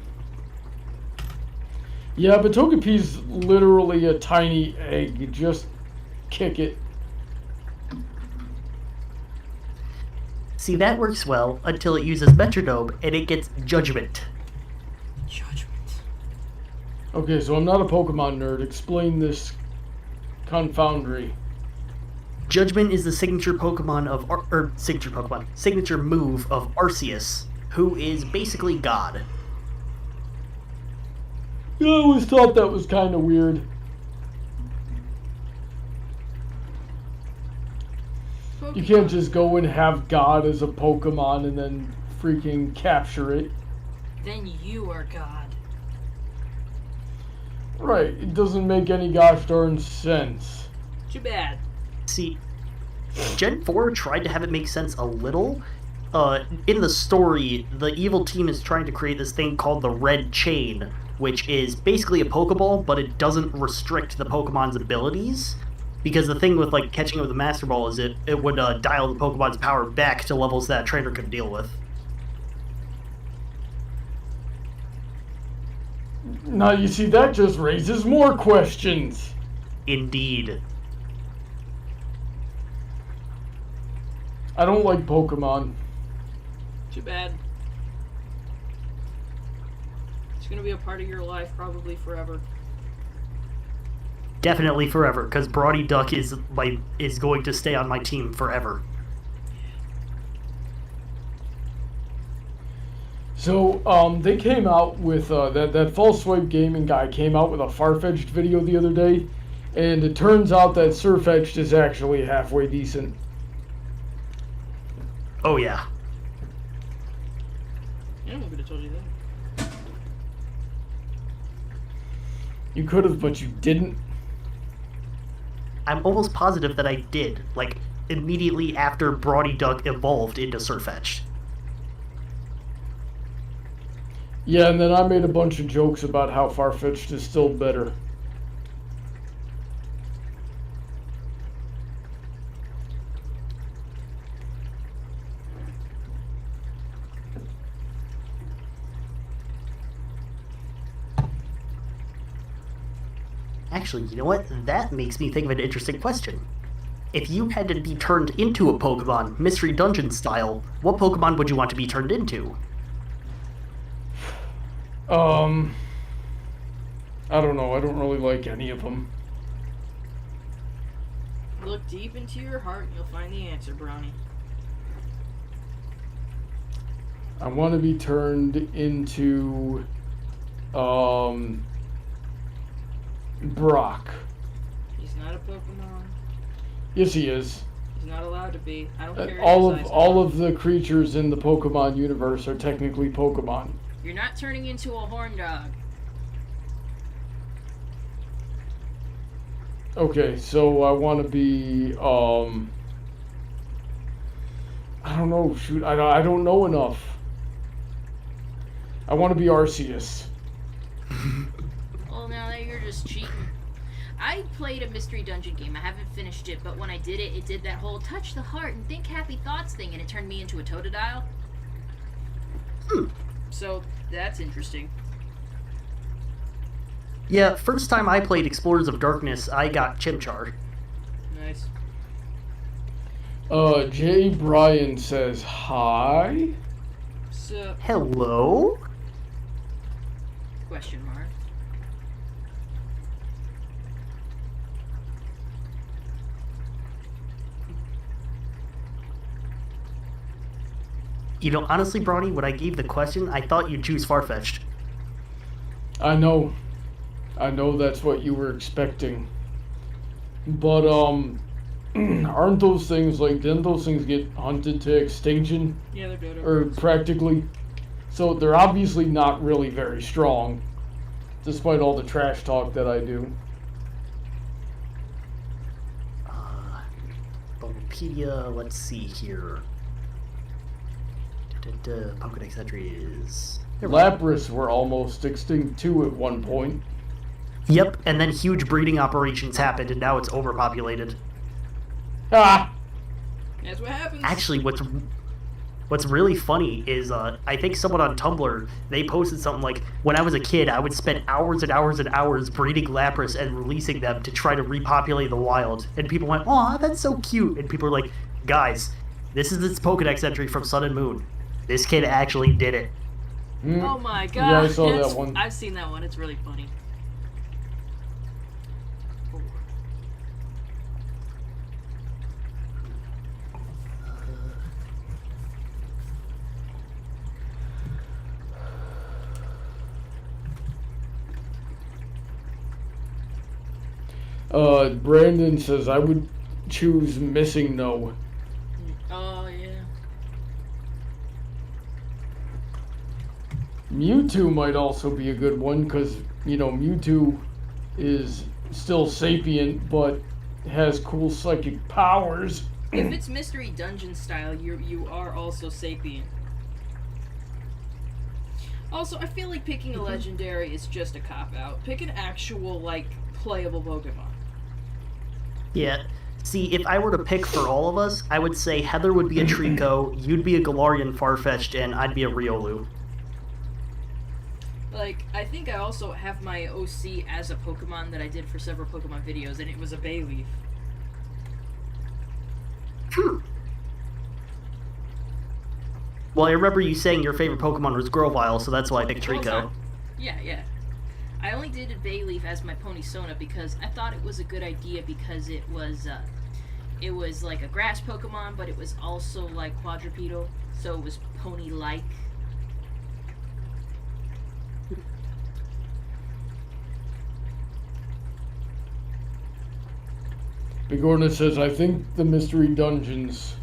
Yeah, but Togepi's literally a tiny egg. You just kick it. See, that works well until it uses metronome and it gets judgment. Judgment. Okay, so I'm not a Pokemon nerd. Explain this confoundry. Judgment is the signature Pokemon of signature move of Arceus, who is basically God. Yeah, I always thought that was kind of weird. You can't just go and have God as a Pokemon and then freaking capture it. Then you are God. Right, it doesn't make any gosh darn sense. Too bad. See, Gen 4 tried to have it make sense a little. In the story, the evil team is trying to create this thing called the Red Chain, which is basically a Pokeball, but it doesn't restrict the Pokemon's abilities. Because the thing with like catching up with the Master Ball is it would dial the Pokemon's power back to levels that a trainer could deal with. Now, you see, that just raises more questions. Indeed. I don't like Pokemon. Too bad. It's gonna be a part of your life probably forever. Definitely forever, because Brody Duck is going to stay on my team forever. So, they came out with, that False Swipe Gaming guy came out with a Farfetch'd video the other day, and it turns out that Surfetch'd is actually halfway decent. Oh yeah. Yeah, I could have told you that. You could have, but you didn't. I'm almost positive that I did, like, immediately after Brawny Duck evolved into Surfetch'd. Yeah, and then I made a bunch of jokes about how Farfetch'd is still better. Actually, you know what? That makes me think of an interesting question. If you had to be turned into a Pokemon, Mystery Dungeon style, what Pokemon would you want to be turned into? I don't know. I don't really like any of them. Look deep into your heart and you'll find the answer, Brownie. I want to be turned into, Brock. He's not a Pokemon. Yes, he is. He's not allowed to be. I don't care. All of the creatures in the Pokemon universe are technically Pokemon. You're not turning into a horn dog. Okay, so I want to be, I don't know. Shoot, I don't know enough. I want to be Arceus. Well, now you're just cheating. I played a Mystery Dungeon game. I haven't finished it, but when I did it, it did that whole touch the heart and think happy thoughts thing, and it turned me into a Totodile. So, that's interesting. Yeah, first time I played Explorers of Darkness, I got Chimchar. Nice. Jay Bryan says hi. So, Hello? question mark. You know, honestly, Brawny, when I gave the question, I thought you'd choose Farfetch'd. I know that's what you were expecting. But, aren't those things, like, didn't those things get hunted to extinction? Yeah, they're dodo. Or practically. So they're obviously not really very strong, despite all the trash talk that I do. Bulbapedia, let's see here. Pokedex entries. Lapras were almost extinct too at one point. Yep, and then huge breeding operations happened, and now it's overpopulated. Ah! That's what happens. Actually, what's really funny is I think someone on Tumblr, they posted something like, when I was a kid, I would spend hours and hours and hours breeding Lapras and releasing them to try to repopulate the wild. And people went, "Aw, that's so cute." And people were like, "Guys, this is this Pokedex entry from Sun and Moon. This kid actually did it." Oh my god. Yeah, I saw that one. I've seen that one. It's really funny. Brandon says I would choose Missing No. Oh, yeah. Mewtwo might also be a good one because, you know, Mewtwo is still sapient but has cool psychic powers. If it's Mystery Dungeon style, you are also sapient. Also, I feel like picking a legendary is just a cop-out. Pick an actual, like, playable Pokemon. Yeah. See, if I were to pick for all of us, I would say Heather would be a Trico, you'd be a Galarian Farfetch'd, and I'd be a Riolu. Like, I think I also have my OC as a Pokemon that I did for several Pokemon videos, and it was a Bayleaf. Well, I remember you saying your favorite Pokemon was Grovyle, so that's why I picked Well, it's Trico. not- Yeah. I only did a Bayleaf as my Pony-Sona because I thought it was a good idea because it was like a grass Pokemon, but it was also like quadrupedal, so it was pony-like. Bigorna says, I think the mystery dungeons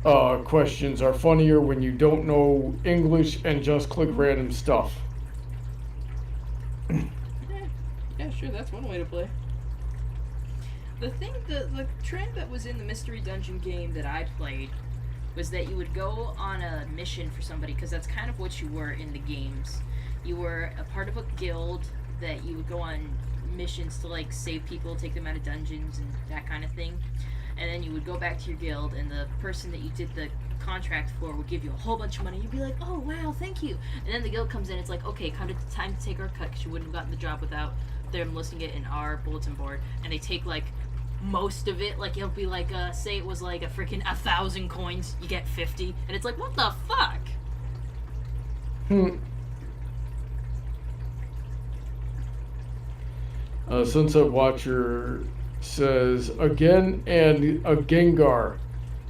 questions are funnier when you don't know English and just click random stuff. Yeah, sure, that's one way to play. The trend that was in the mystery dungeon game that I played was that you would go on a mission for somebody, because that's kind of what you were in the games. You were a part of a guild that you would go on missions to like save people, take them out of dungeons and that kind of thing. And then you would go back to your guild, and the person that you did the contract for would give you a whole bunch of money. You'd be like, oh wow, thank you. And then the guild comes in, it's like, okay, time to take our cut, because you wouldn't have gotten the job without them listing it in our bulletin board. And they take like most of it, like it'll be like say it was like a freaking 1,000 coins, you get 50, and it's like, what the fuck? Sunset Watcher says, again and a Gengar.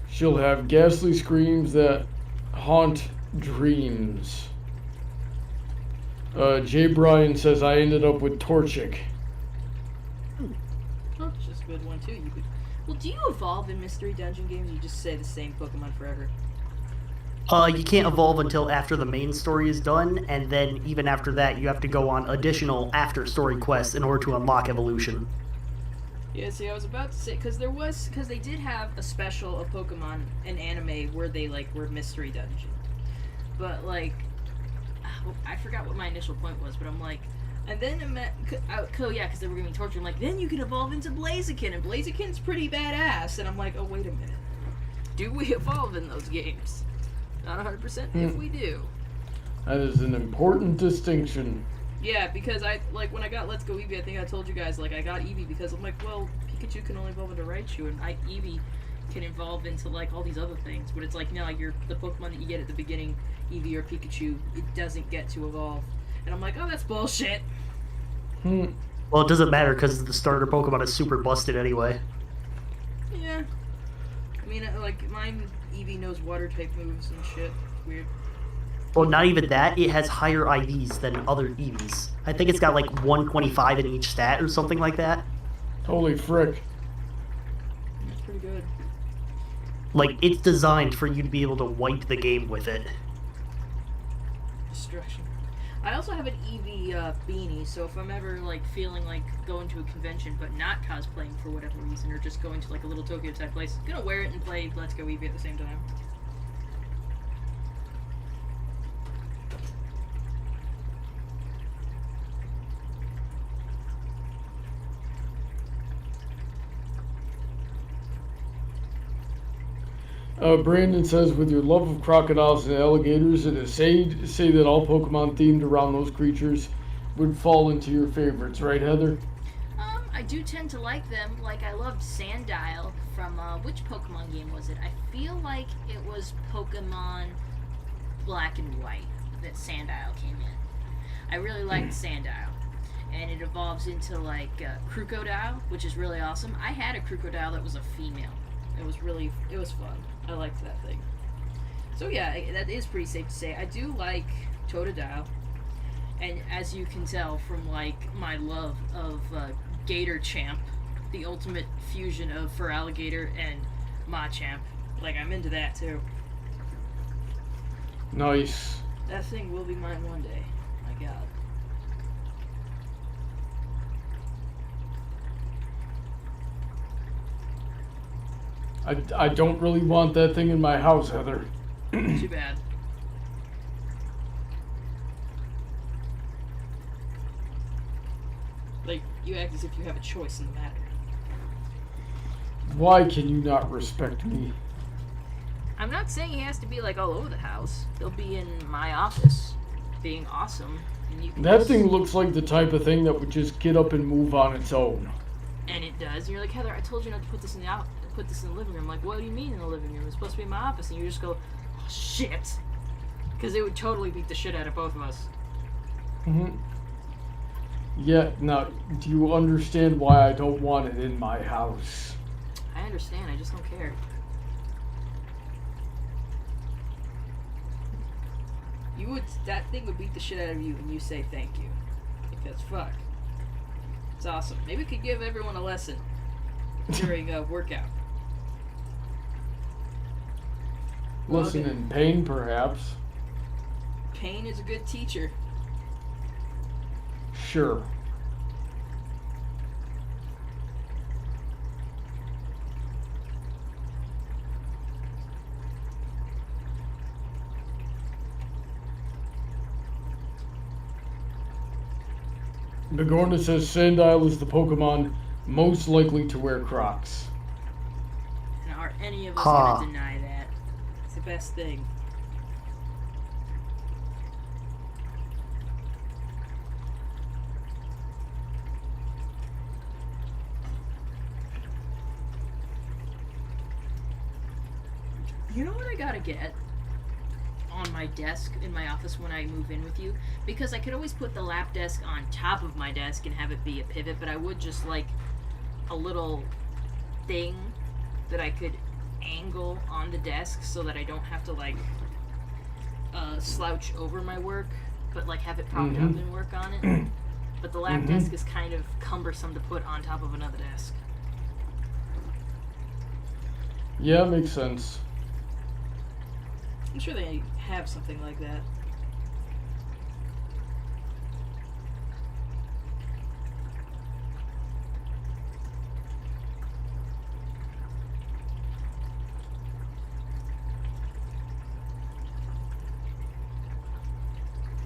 She'll have ghastly screams that haunt dreams. Jay Bryan says, I ended up with Torchic. Torchic's just a good one too. Well, do you evolve in mystery dungeon games, or you just say the same Pokemon forever? You can't evolve until after the main story is done, and then even after that, you have to go on additional after-story quests in order to unlock evolution. Yeah, see, I was about to say, because they did have a special of Pokemon in anime where they, like, were mystery dungeon. But, like, I forgot what my initial point was, but I'm like, and then because they were giving me torture, I'm like, then you can evolve into Blaziken, and Blaziken's pretty badass, and I'm like, oh, wait a minute. Do we evolve in those games? Not 100% if we do. That is an important distinction. Yeah, because when I got Let's Go Eevee, I think I told you guys, like, I got Eevee because I'm like, well, Pikachu can only evolve into Raichu, and Eevee can evolve into, like, all these other things. But it's like, no, the Pokemon that you get at the beginning, Eevee or Pikachu, it doesn't get to evolve. And I'm like, oh, that's bullshit. Well, it doesn't matter because the starter Pokemon is super busted anyway. Yeah. I mean, like, mine, Eevee knows water-type moves and shit. Weird. Well, not even that. It has higher IVs than other Eevees. I think it's got like 125 in each stat or something like that. Holy frick. That's pretty good. Like, it's designed for you to be able to wipe the game with it. Destruction. I also have an Eevee beanie, so if I'm ever like feeling like going to a convention but not cosplaying for whatever reason, or just going to like a little Tokyo type place, I'm gonna wear it and play Let's Go Eevee at the same time. Brandon says, with your love of crocodiles and alligators, it is say that all Pokemon themed around those creatures would fall into your favorites, right, Heather? I do tend to like them. Like, I loved Sandile from, which Pokemon game was it? I feel like it was Pokemon Black and White that Sandile came in. I really liked Sandile. And it evolves into, like, Crocodile, which is really awesome. I had a Crocodile that was a female. It was fun. I liked that thing. So yeah, that is pretty safe to say. I do like Totodile, and as you can tell from like my love of Gator Champ, the ultimate fusion of Feraligatr and Machamp, like I'm into that too. Nice. That thing will be mine one day. My God. I don't really want that thing in my house, Heather. Too bad. Like, you act as if you have a choice in the matter. Why can you not respect me? I'm not saying he has to be like all over the house. He'll be in my office, being awesome, and you can That just... thing looks like the type of thing that would just get up and move on its own. And it does. And you're like, Heather, I told you not to put this in the living room. I'm like, what do you mean in the living room? It's supposed to be in my office. And you just go, oh, shit. Because it would totally beat the shit out of both of us. Yeah, now, do you understand why I don't want it in my house? I understand. I just don't care. That thing would beat the shit out of you, and you say thank you. Because fuck. It's awesome. Maybe we could give everyone a lesson. during a workout. Listen Okay. in pain, perhaps. Pain is a good teacher. Sure. Bigorna says Sandile is the Pokemon most likely to wear Crocs. And are any of us Ha. gonna deny that? It's the best thing. You know what I gotta get on my desk in my office when I move in with you? Because I could always put the lap desk on top of my desk and have it be a pivot, but I would just like a little thing that I could angle on the desk so that I don't have to like slouch over my work, but like have it propped up and work on it. But the lap desk is kind of cumbersome to put on top of another desk. Yeah, makes sense. I'm sure they have something like that.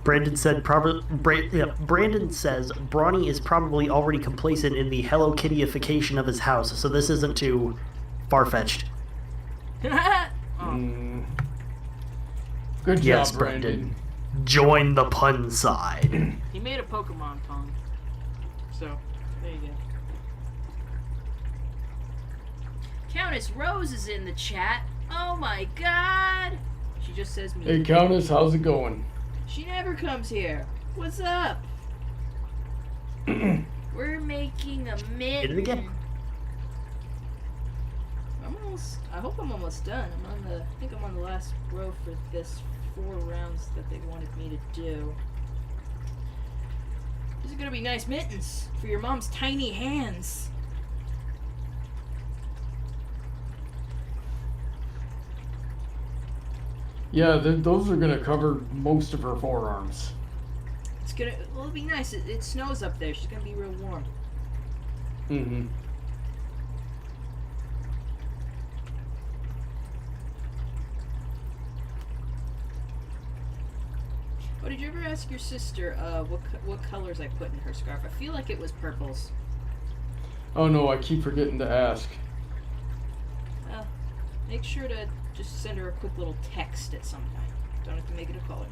Brandon said Brandon says Brawny is probably already complacent in the Hello Kittyification of his house, so this isn't too far-fetched. Mm. Good Yes, job, Brandon. Join the pun side. He made a Pokemon pun. So, there you go. Countess Rose is in the chat. Oh my god! She just says me. Hey, Countess, how's it going? She never comes here. What's up? We're making a mitten. Did it again. I hope I'm almost done. I think I'm on the last row for this 4 rounds that they wanted me to do. These are gonna be nice mittens for your mom's tiny hands. Yeah, those are gonna cover most of her forearms. It'll be nice. It snows up there. She's gonna be real warm. Mm-hmm. Oh, did you ever ask your sister what colors I put in her scarf? I feel like it was purples. Oh no, I keep forgetting to ask. Well, make sure to just send her a quick little text at some point. Don't have to make it a call or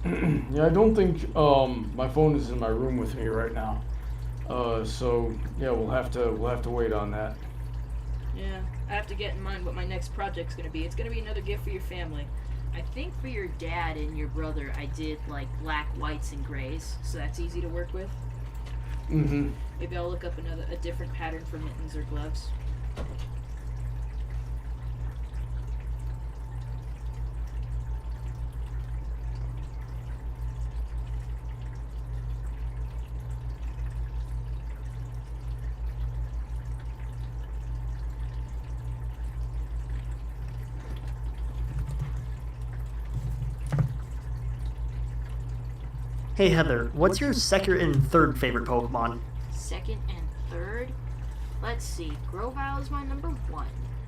nothing. Yeah, I don't think my phone is in my room with me right now. So yeah, we'll have to wait on that. Yeah, I have to get in mind what my next project's gonna be. It's gonna be another gift for your family. I think for your dad and your brother, I did like black, whites, and grays, so that's easy to work with. Mm-hmm. Maybe I'll look up a different pattern for mittens or gloves. Hey Heather, what's your second and third favorite Pokemon? Second and third? Let's see. Grovyle is my number 1.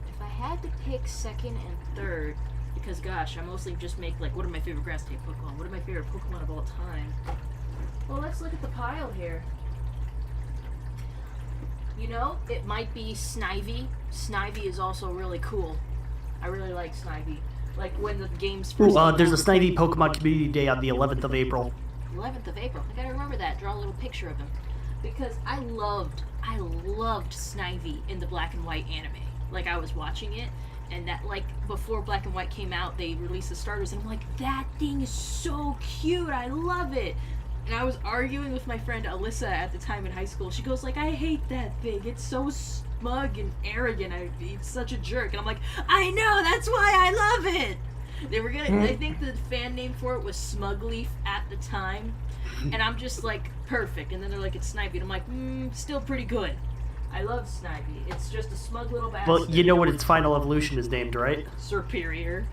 If I had to pick second and third, because gosh, I mostly just make like, what are my favorite grass type Pokemon? What are my favorite Pokemon of all time? Well, let's look at the pile here. You know, it might be Snivy. Snivy is also really cool. I really like Snivy. Like when the game's first came There's a out. Snivy Pokemon Community Day on the 11th of April. 11th of April. I gotta remember that. Draw a little picture of him. Because I loved Snivy in the black and white anime. Like, I was watching it, and that, like, before black and white came out, they released the starters, and I'm like, that thing is so cute. I love it. And I was arguing with my friend Alyssa at the time in high school. She goes, like, I hate that thing. It's so smug and arrogant. It's such a jerk. And I'm like, I know. That's why I love it. They were gonna. I think the fan name for it was Smugleaf at the time, and I'm just like perfect. And then they're like, it's Snivy, and I'm like, still pretty good. I love Snivy. It's just a smug little bastard. Well, you know what its final evolution is named, right? Superior.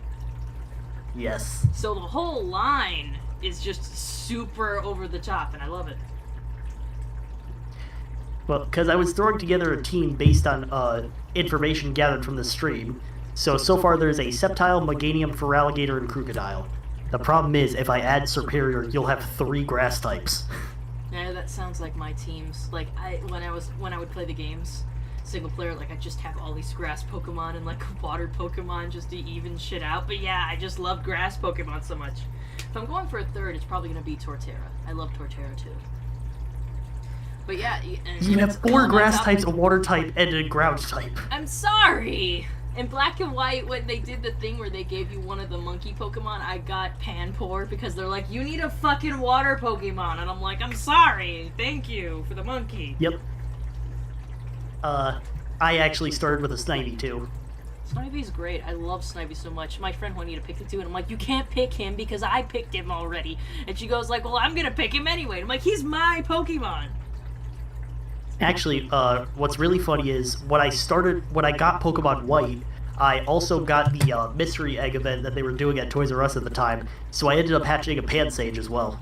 Yes. So the whole line is just super over the top, and I love it. Well, because I was throwing together a team based on information gathered from the stream. So far there's a Sceptile, Meganium, Feraligatr, and Crocodile. The problem is, if I add Superior, you'll have 3 grass types. Yeah, that sounds like my teams. Like, when I would play the games, single player, like, I just have all these grass Pokemon and, like, water Pokemon just to even shit out. But yeah, I just love grass Pokemon so much. If I'm going for a third, it's probably going to be Torterra. I love Torterra, too. But yeah... And You have 4 grass types, a water type, and a ground type. I'm sorry! In Black and White, when they did the thing where they gave you one of the monkey Pokemon, I got Panpour because they're like, you need a fucking water Pokemon. And I'm like, I'm sorry. Thank you for the monkey. Yep. I actually started with a Snivy, too. Snivy's great. I love Snivy so much. My friend wanted me to pick it too, and I'm like, you can't pick him because I picked him already. And she goes like, well, I'm gonna pick him anyway. And I'm like, he's my Pokemon. Actually, what's really funny is when I got Pokemon White, I also got the Mystery Egg event that they were doing at Toys R Us at the time, so I ended up hatching a Pansage as well.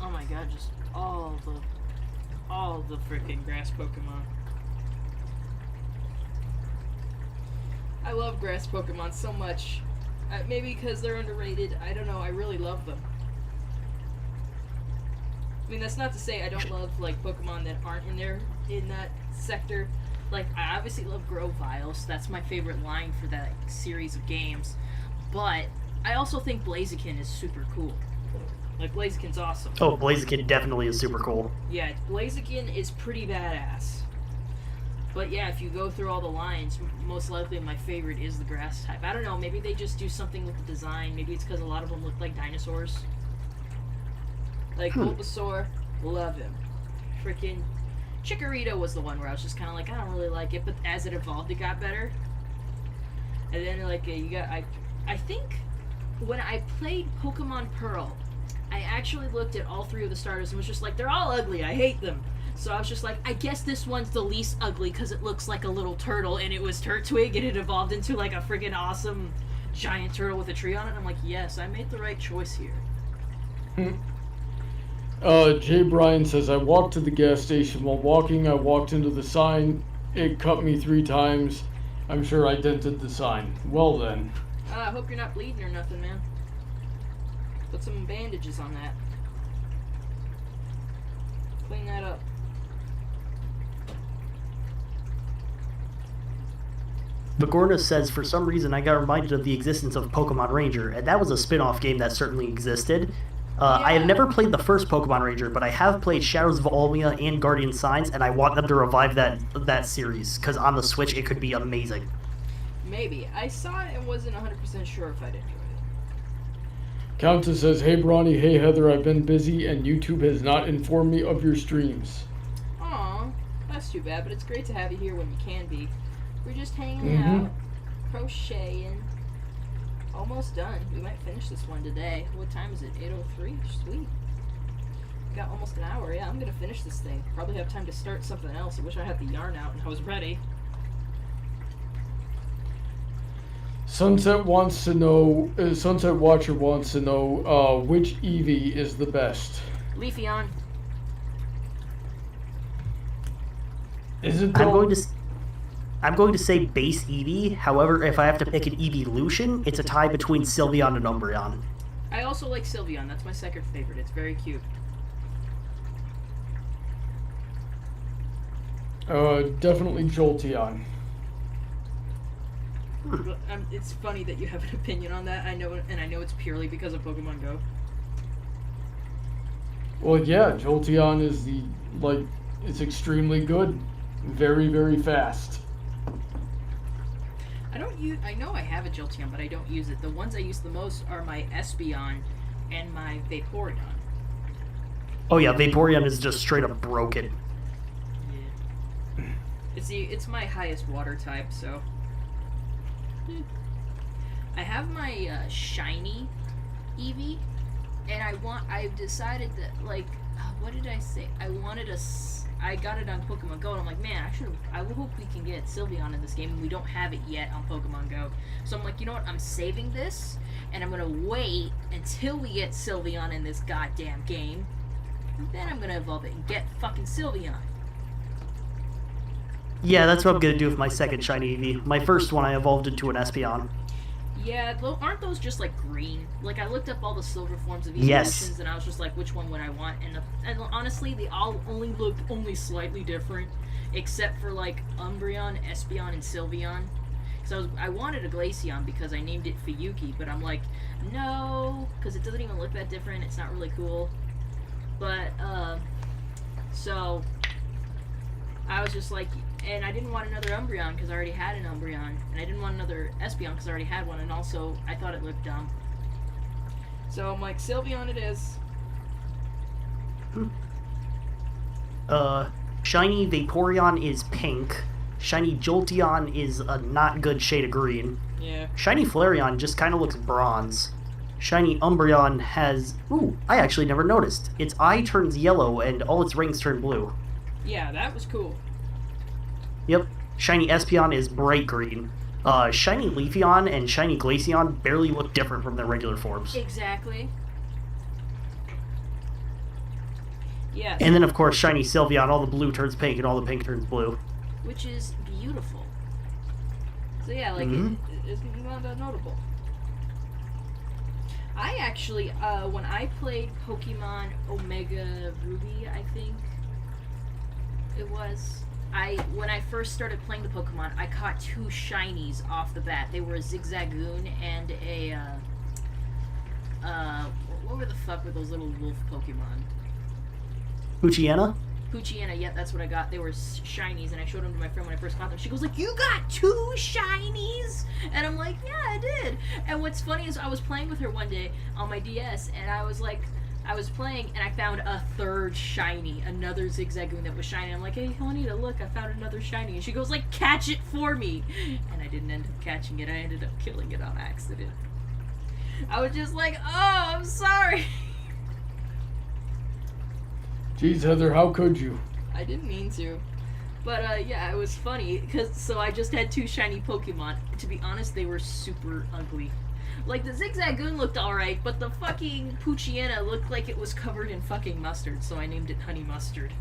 Oh my god, just all the freaking grass Pokemon. I love grass Pokemon so much. Maybe because they're underrated. I don't know. I really love them. I mean, that's not to say I don't love, like, Pokemon that aren't in that sector. Like, I obviously love Grovyle, so that's my favorite line for that series of games. But I also think Blaziken is super cool. Like, Blaziken's awesome. Oh, Blaziken definitely is super cool. Yeah, Blaziken is pretty badass. But yeah, if you go through all the lines, most likely my favorite is the grass type. I don't know, maybe they just do something with the design. Maybe it's because a lot of them look like dinosaurs. Like, Bulbasaur, love him. Freaking Chikorita was the one where I was just kind of like, I don't really like it, but as it evolved, it got better. And then, like, I think when I played Pokemon Pearl, I actually looked at all 3 of the starters and was just like, they're all ugly, I hate them. So I was just like, I guess this one's the least ugly because it looks like a little turtle, and it was Turtwig, and it evolved into, like, a friggin' awesome giant turtle with a tree on it. And I'm like, yes, I made the right choice here. Jay Bryan says, I walked to the gas station. While walking, I walked into the sign. It cut me 3 times. I'm sure I dented the sign. Well then. I hope you're not bleeding or nothing, man. Put some bandages on that. Clean that up. Vigorna says, for some reason I got reminded of the existence of Pokemon Ranger, and that was a spin-off game that certainly existed. I have never played the first Pokemon Ranger, but I have played Shadows of Almia and Guardian Signs, and I want them to revive that series, because on the Switch it could be amazing. Maybe. I saw it and wasn't 100% sure if I'd enjoy it. Countess says, hey Bronny, hey Heather, I've been busy and YouTube has not informed me of your streams. Aw, that's too bad, but it's great to have you here when you can be. We're just hanging out, crocheting. Almost done. We might finish this one today. What time is it? 8:03? Sweet. Got almost an hour. Yeah, I'm gonna finish this thing. Probably have time to start something else. I wish I had the yarn out and I was ready. Sunset wants to know, Sunset Watcher wants to know, which Eevee is the best? Leafeon. Is it I'm going to say base Eevee. However, if I have to pick an evolution, it's a tie between Sylveon and Umbreon. I also like Sylveon. That's my second favorite. It's very cute. Definitely Jolteon. It's funny that you have an opinion on that. I know, and I know it's purely because of Pokemon Go. Well, yeah, Jolteon is it's extremely good. Very, very fast. I know I have a Jolteon, but I don't use it. The ones I use the most are my Espeon and my Vaporeon. Oh yeah, Vaporeon is just straight up broken. Yeah. It's my highest water type, so. I have my shiny Eevee, and I've decided that, like, what did I say? I wanted I got it on Pokemon Go, and I'm like, man, I hope we can get Sylveon in this game, and we don't have it yet on Pokemon Go. So I'm like, you know what, I'm saving this, and I'm gonna wait until we get Sylveon in this goddamn game, and then I'm gonna evolve it and get fucking Sylveon. Yeah, that's what I'm gonna do with my second shiny Eevee. My first one I evolved into an Espeon. Yeah, aren't those just like green? Like, I looked up all the silver forms of Yes. evolutions, and I was just like, which one would I want? And honestly, they all only looked slightly different, except for like Umbreon, Espeon, and Sylveon. So I wanted a Glaceon because I named it Fuyuki, but I'm like, no, because it doesn't even look that different. It's not really cool. But so I was just like, and I didn't want another Umbreon because I already had an Umbreon, and I didn't want another Espeon because I already had one, and also I thought it looked dumb. So I'm like, Sylveon it is. Shiny Vaporeon is pink. Shiny Jolteon is a not good shade of green. Yeah. Shiny Flareon just kind of looks bronze. Shiny Umbreon has... Ooh, I actually never noticed. Its eye turns yellow and all its rings turn blue. Yeah, that was cool. Yep. Shiny Espeon is bright green. Shiny Leafeon and Shiny Glaceon barely look different from their regular forms. Exactly. Yeah. And then, of course, Shiny Sylveon, all the blue turns pink and all the pink turns blue. Which is beautiful. So yeah, like, it's not that notable. I actually, when I played Pokemon Omega Ruby, I think it was, when I first started playing the Pokemon, I caught 2 shinies off the bat. They were a Zigzagoon and a, what the fuck were those little wolf Pokemon? Poochyena? Poochyena, yeah, that's what I got. They were shinies, and I showed them to my friend when I first got them. She goes like, "You got 2 shinies?" And I'm like, "Yeah, I did." And what's funny is I was playing with her one day on my DS, and I was playing, and I found a 3rd shiny, another Zigzagoon that was shiny. I'm like, "Hey, Juanita, look, I found another shiny." And she goes like, "Catch it for me." And I didn't end up catching it. I ended up killing it on accident. I was just like, "Oh, I'm sorry." Jeez, Heather, how could you? I didn't mean to. But, yeah, it was funny, so I just had 2 shiny Pokemon. To be honest, they were super ugly. Like, the Zigzagoon looked alright, but the fucking Poochyena looked like it was covered in fucking mustard, so I named it Honey Mustard.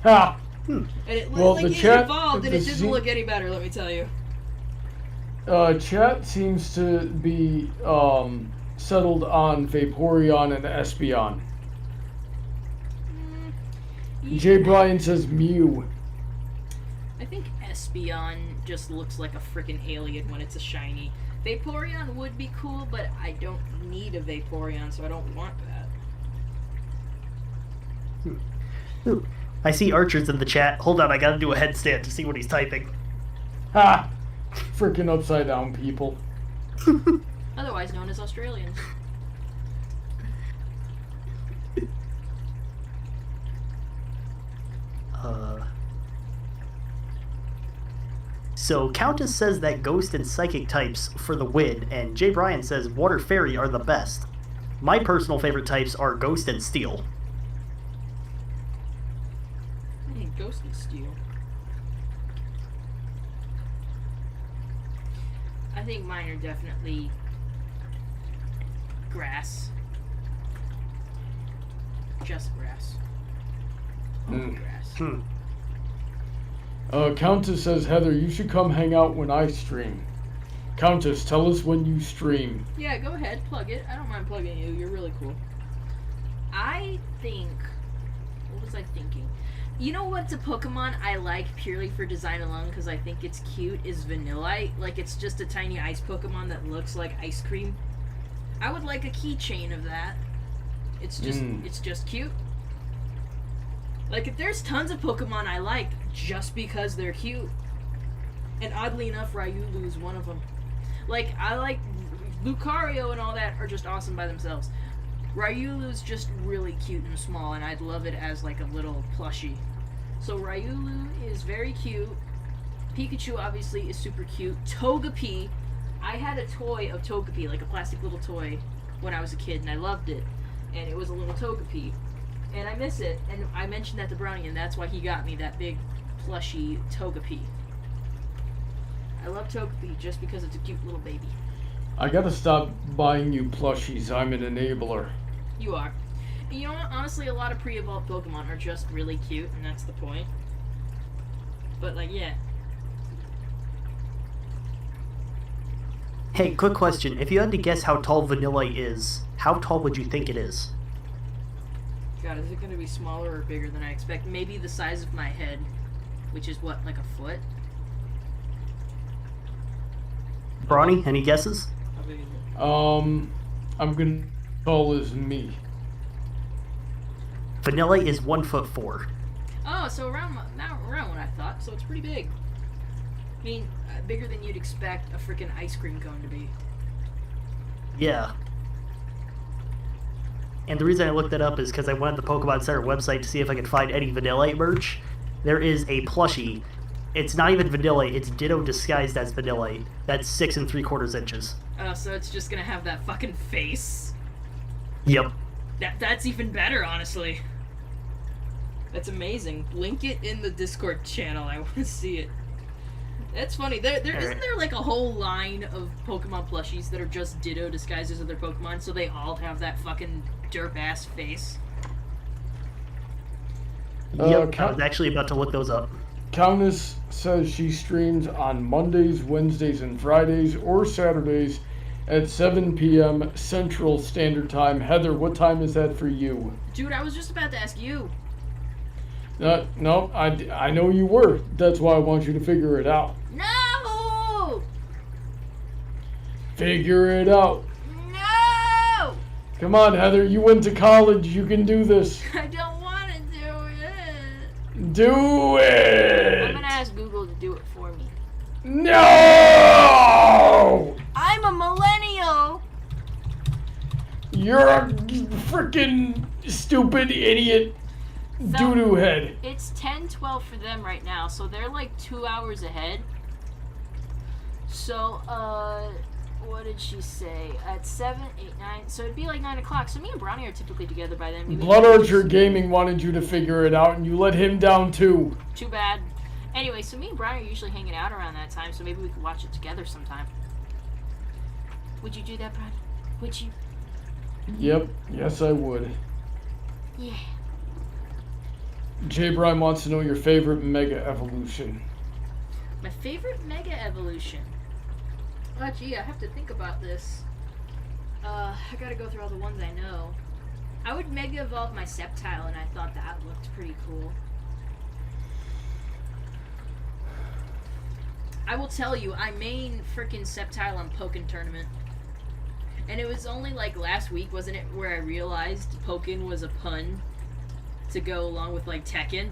Ha! And it looked Well, like the it chat- evolved, and the it didn't look any better, let me tell you. Chat seems to be settled on Vaporeon and Espeon. Jay Bryan says Mew. I think Espeon just looks like a freaking alien when it's a shiny. Vaporeon would be cool, but I don't need a Vaporeon, so I don't want that. Ooh. I see Archers in the chat. Hold on, I gotta do a headstand to see what he's typing. Ha! Freaking upside down people. Otherwise known as Australians. So Countess says that Ghost and Psychic types for the win, and Jay Bryan says Water Fairy are the best. My personal favorite types are Ghost and Steel. I think Ghost and Steel. I think mine are definitely grass. Just grass. Mm. Grass. Countess says, Heather, you should come hang out when I stream. Countess, tell us when you stream. Yeah, go ahead, plug it. I don't mind plugging you. You're really cool. I think... What was I thinking? You know what's a Pokemon I like purely for design alone because I think it's cute is Vanillite. Like, it's just a tiny ice Pokemon that looks like ice cream. I would like a keychain of that. It's just cute. Like, there's tons of Pokemon I like just because they're cute. And oddly enough, Ryulu is one of them. Like, I like Lucario and all that are just awesome by themselves. Ryulu's just really cute and small, and I'd love it as, like, a little plushie. So Ryulu is very cute. Pikachu, obviously, is super cute. Togepi. I had a toy of Togepi, like a plastic little toy, when I was a kid, and I loved it. And it was a little Togepi. And I miss it. And I mentioned that to Brownie, and that's why he got me that big plushy Togepi. I love Togepi just because it's a cute little baby. I gotta stop buying you plushies. I'm an enabler. You are. And you know what? Honestly, a lot of pre-evolved Pokemon are just really cute, and that's the point. But, like, yeah. Hey, quick question. If you had to guess how tall Vanilla is, how tall would you think it is? God, is it going to be smaller or bigger than I expect? Maybe the size of my head, which is, what, like a foot? Brawny, any guesses? How big is it? I'm gonna tall as me. Vanilla is 1'4". Oh, so around what I thought, so it's pretty big. I mean, bigger than you'd expect a freaking ice cream cone to be. Yeah. And the reason I looked that up is because I went to the Pokemon Center website to see if I could find any Vanilla merch. There is a plushie. It's not even Vanilla, it's Ditto disguised as Vanilla. That's 6 3/4 inches. Oh, so it's just gonna have that fucking face. Yep. That's even better, honestly. That's amazing. Link it in the Discord channel. I want to see it. That's funny. Isn't there like a whole line of Pokemon plushies that are just Ditto disguises of their Pokemon, so they all have that fucking derp ass face? Yep. I was actually about to look those up. Countess says she streams on Mondays, Wednesdays, and Fridays, or Saturdays at 7 p.m. Central Standard Time. Heather, what time is that for you? Dude, I was just about to ask you. No, I know you were. That's why I want you to figure it out. No! Figure it out. No! Come on, Heather. You went to college. You can do this. I don't want to do it. Do it. I'm gonna ask Google to do it for me. No! I'm a millennial. You're a freaking stupid idiot doo-doo head. It's 10:12 for them right now, so they're like 2 hours ahead. So, what did she say? At 7, 8, 9, so it'd be like 9 o'clock. So me and Brownie are typically together by then. Blood Archer Gaming wanted you to figure it out, and you let him down too. Too bad. Anyway, so me and Brownie are usually hanging out around that time, so maybe we could watch it together sometime. Would you do that, Brad? Would you? Yep, yes I would. Yeah. Jay Brian wants to know your favorite Mega Evolution. My favorite Mega Evolution? Oh, gee, I have to think about this. I gotta go through all the ones I know. I would Mega Evolve my Sceptile, and I thought that looked pretty cool. I will tell you, I main frickin' Sceptile on Pokken Tournament. And it was only like last week, wasn't it, where I realized Pokken was a pun to go along with like Tekken.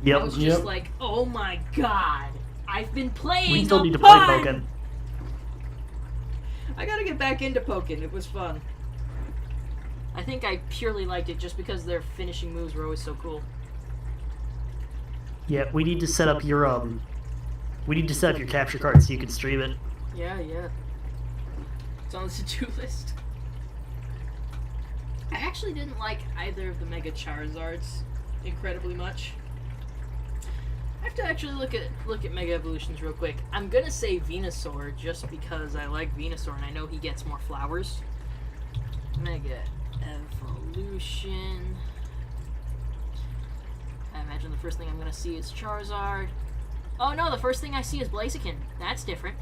Yep. I was just like, oh my god, I've been playing. We still a need to pun! play Pokken. I gotta get back into Pokken. It was fun. I think I purely liked it just because their finishing moves were always so cool. Yeah, we need to set up your capture card so you can stream it. Yeah. It's on the to-do list. I actually didn't like either of the Mega Charizards incredibly much. I have to actually look at Mega Evolutions real quick. I'm gonna say Venusaur just because I like Venusaur and I know he gets more flowers. Mega Evolution. I imagine the first thing I'm gonna see is Charizard. Oh no, the first thing I see is Blaziken. That's different.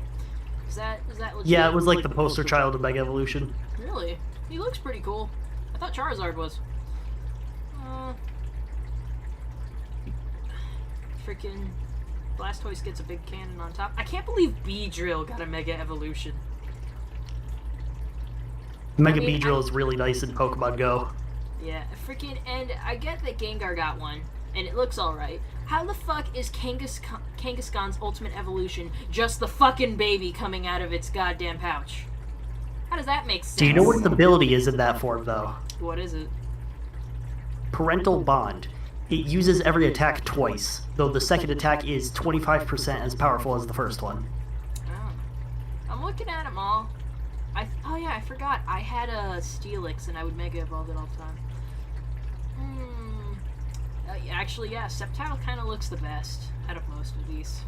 Is that legit? Yeah, it was like the poster child of Mega Evolution. Really? He looks pretty cool. I thought Charizard was. Freaking Blastoise gets a big cannon on top. I can't believe Beedrill got a Mega Evolution. Mega Beedrill is really nice in Pokemon Go. Yeah, freaking, and I get that Gengar got one, and it looks alright. How the fuck is Kangaskhan's Ultimate Evolution just the fucking baby coming out of its goddamn pouch? How does that make sense? Do you know what its ability is in that form, though? What is it? Parental Bond. It uses every attack twice, though the second attack is 25% as powerful as the first one. Oh. I'm looking at them all. Oh yeah, I forgot. I had a Steelix and I would Mega Evolve it all the time. Actually, yeah, Sceptile kind of looks the best out of most of these.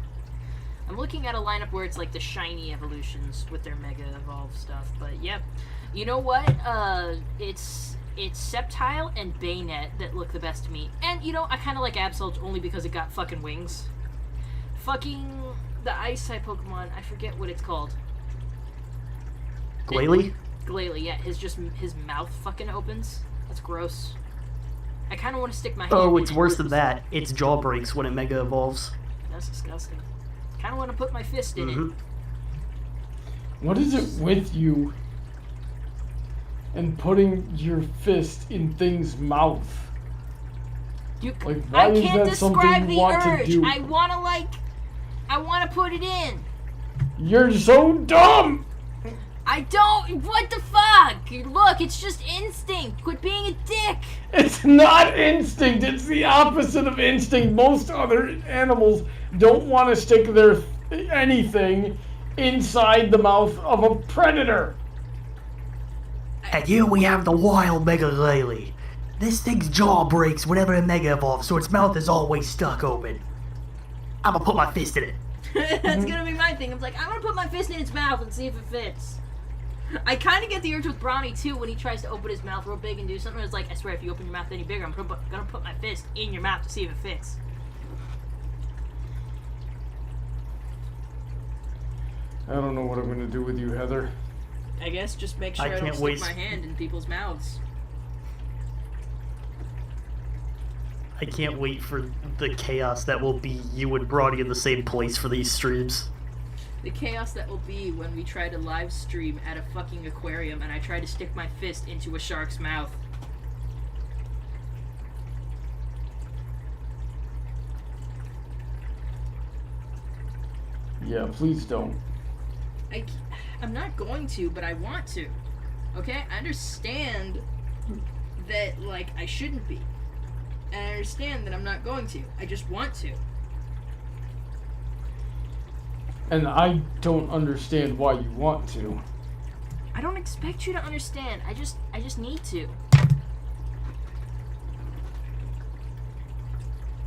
I'm looking at a lineup where it's like the shiny evolutions with their Mega Evolve stuff, but yeah. You know what? It's Sceptile and Bayonet that look the best to me. And, you know, I kind of like Absol only because it got fucking wings. Fucking the Ice-type Pokemon, I forget what it's called. Glalie? Glalie, yeah. His mouth fucking opens. That's gross. I kind of want to stick my hand Oh, in it's it. worse than that. Its jaw breaks when it Mega Evolves. That's disgusting. Kind of want to put my fist in it. What is it with you and putting your fist in things' mouth? Like, why I is can't that something describe you the want to urge. do? I want to put it in. You're so dumb! I don't. What the fuck? Look, it's just instinct. Quit being a dick. It's not instinct, it's the opposite of instinct. Most other animals don't want to stick their anything inside the mouth of a predator. And here we have the wild Mega Glalie. This thing's jaw breaks whenever it Mega Evolves, so its mouth is always stuck open. I'm gonna put my fist in it. That's gonna be my thing. I'm like, I'm gonna put my fist in its mouth and see if it fits. I kind of get the urge with Brawny too when he tries to open his mouth real big and do something. It's like, I swear, if you open your mouth any bigger, I'm gonna put my fist in your mouth to see if it fits. I don't know what I'm gonna do with you, Heather. I guess just make sure I I don't can't stick wait. my hand in people's mouths. I can't wait for the chaos that will be you and Brody in the same place for these streams. The chaos that will be when we try to live stream at a fucking aquarium and I try to stick my fist into a shark's mouth. Yeah, please don't. I'm not going to, but I want to. Okay? I understand that, like, I shouldn't be. And I understand that I'm not going to. I just want to. And I don't understand why you want to. I don't expect you to understand. I just need to.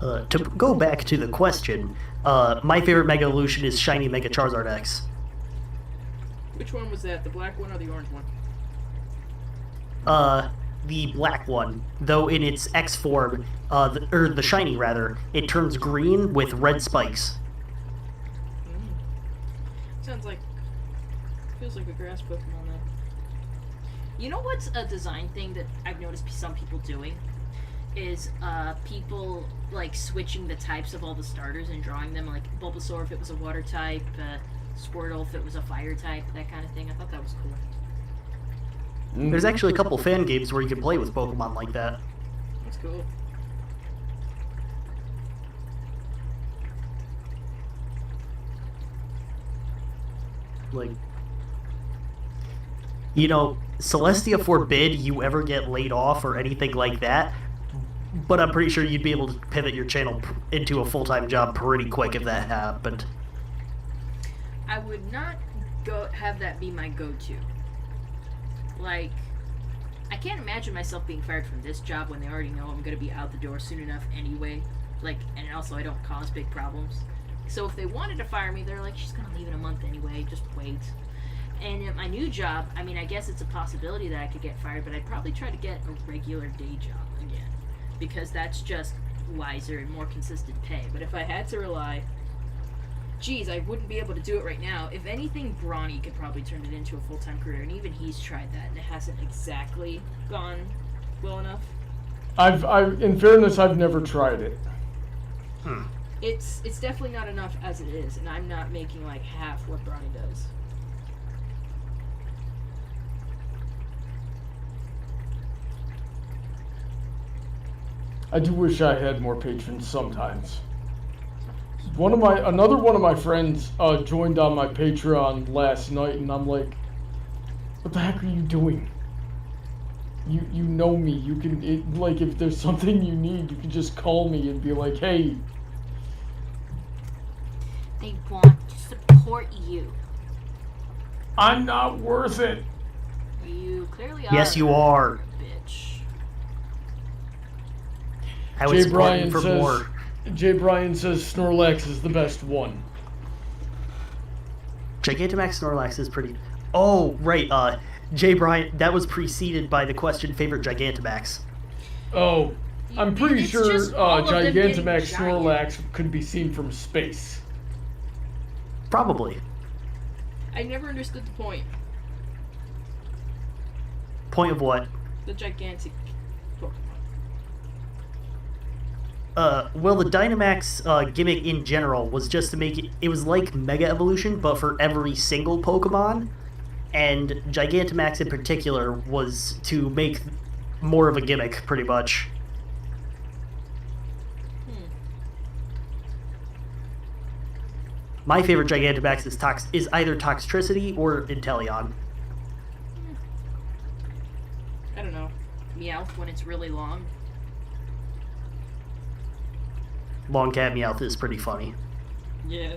To go back to the question, my favorite Mega Evolution is Shiny Mega Charizard X. Which one was that? The black one or the orange one? The black one, though in its X form, the shiny rather, it turns green with red spikes. Sounds like... feels like a grass Pokemon then. You know what's a design thing that I've noticed some people doing? Is, people, like, switching the types of all the starters and drawing them, like, Bulbasaur if it was a water type, Squirtle if it was a fire type, that kind of thing. I thought that was cool. There's actually a couple fan games where you can play with Pokemon like that. That's cool. Like, you know, Celestia forbid you ever get laid off or anything like that, but I'm pretty sure you'd be able to pivot your channel into a full-time job pretty quick if that happened. I would not have that be my go-to. Like, I can't imagine myself being fired from this job when they already know I'm gonna be out the door soon enough anyway. Like, and also I don't cause big problems. So if they wanted to fire me, they're like, she's gonna leave in a month anyway, just wait. And at my new job, I mean, I guess it's a possibility that I could get fired, but I'd probably try to get a regular day job again. Because that's just wiser and more consistent pay. But if I had to rely... Geez, I wouldn't be able to do it right now. If anything, Brawny could probably turn it into a full-time career, and even he's tried that, and it hasn't exactly gone well enough. In fairness, I've never tried it. It's definitely not enough as it is, and I'm not making like half what Brawny does. I do wish I had more patrons sometimes. Another one of my friends joined on my Patreon last night, and I'm like, what the heck are you doing? You know me. You can, like, if there's something you need, you can just call me and be like, hey. They want to support you. I'm not worth it. You clearly are. Yes, you are. Bitch. I would support him for more. Jay Bryan says Snorlax is the best one. Gigantamax Snorlax is pretty... Oh, right, Jay Bryan, that was preceded by the question, favorite Gigantamax. Oh, I'm pretty It's sure just all of them getting Gigantamax giant. Snorlax could be seen from space. Probably. I never understood the point. Point of what? The gigantic Pokemon. Well, the Dynamax gimmick in general was just to make it... It was like Mega Evolution, but for every single Pokemon. And Gigantamax in particular was to make more of a gimmick, pretty much. My favorite Gigantamax is either Toxtricity or Inteleon. I don't know. Meowth when it's really long. Long Cat Meowth is pretty funny. Yeah.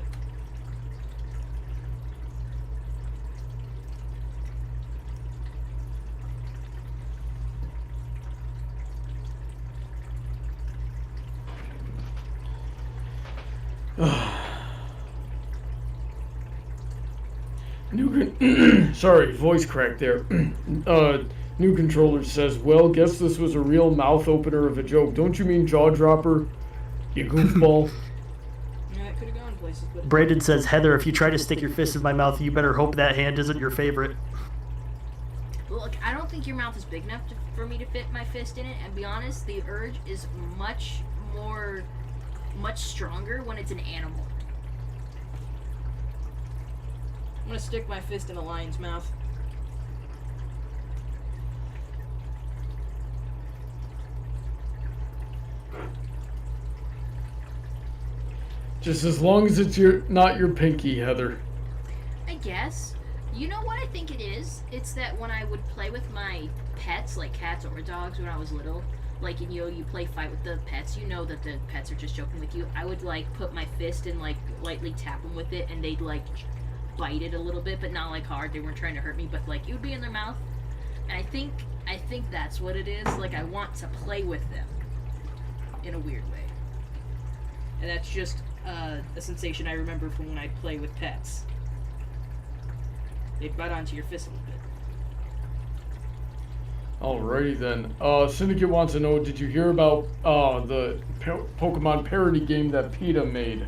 Sorry, voice crack there. New controller says, well, guess this was a real mouth opener of a joke. Don't you mean jaw dropper, you goofball? Yeah, it could have gone places, but... Brandon says, Heather, if you try to stick your fist in my mouth, you better hope that hand isn't your favorite. Look, I don't think your mouth is big enough for me to fit my fist in it, and be honest, the urge is much stronger when it's an animal. I'm gonna stick my fist in a lion's mouth. Just as long as it's not your pinky, Heather. I guess. You know what I think it is? It's that when I would play with my pets, like cats or dogs when I was little, like, you know, you play fight with the pets, you know that the pets are just joking with you. I would, like, put my fist and, like, lightly tap them with it, and they'd, like, bite it a little bit, but not, like, hard. They weren't trying to hurt me, but, like, it would be in their mouth. And I think that's what it is. Like, I want to play with them in a weird way. And that's just a sensation I remember from when I play with pets. They bite onto your fist a little bit. Alrighty then. Syndicate wants to know, did you hear about the Pokemon parody game that PETA made?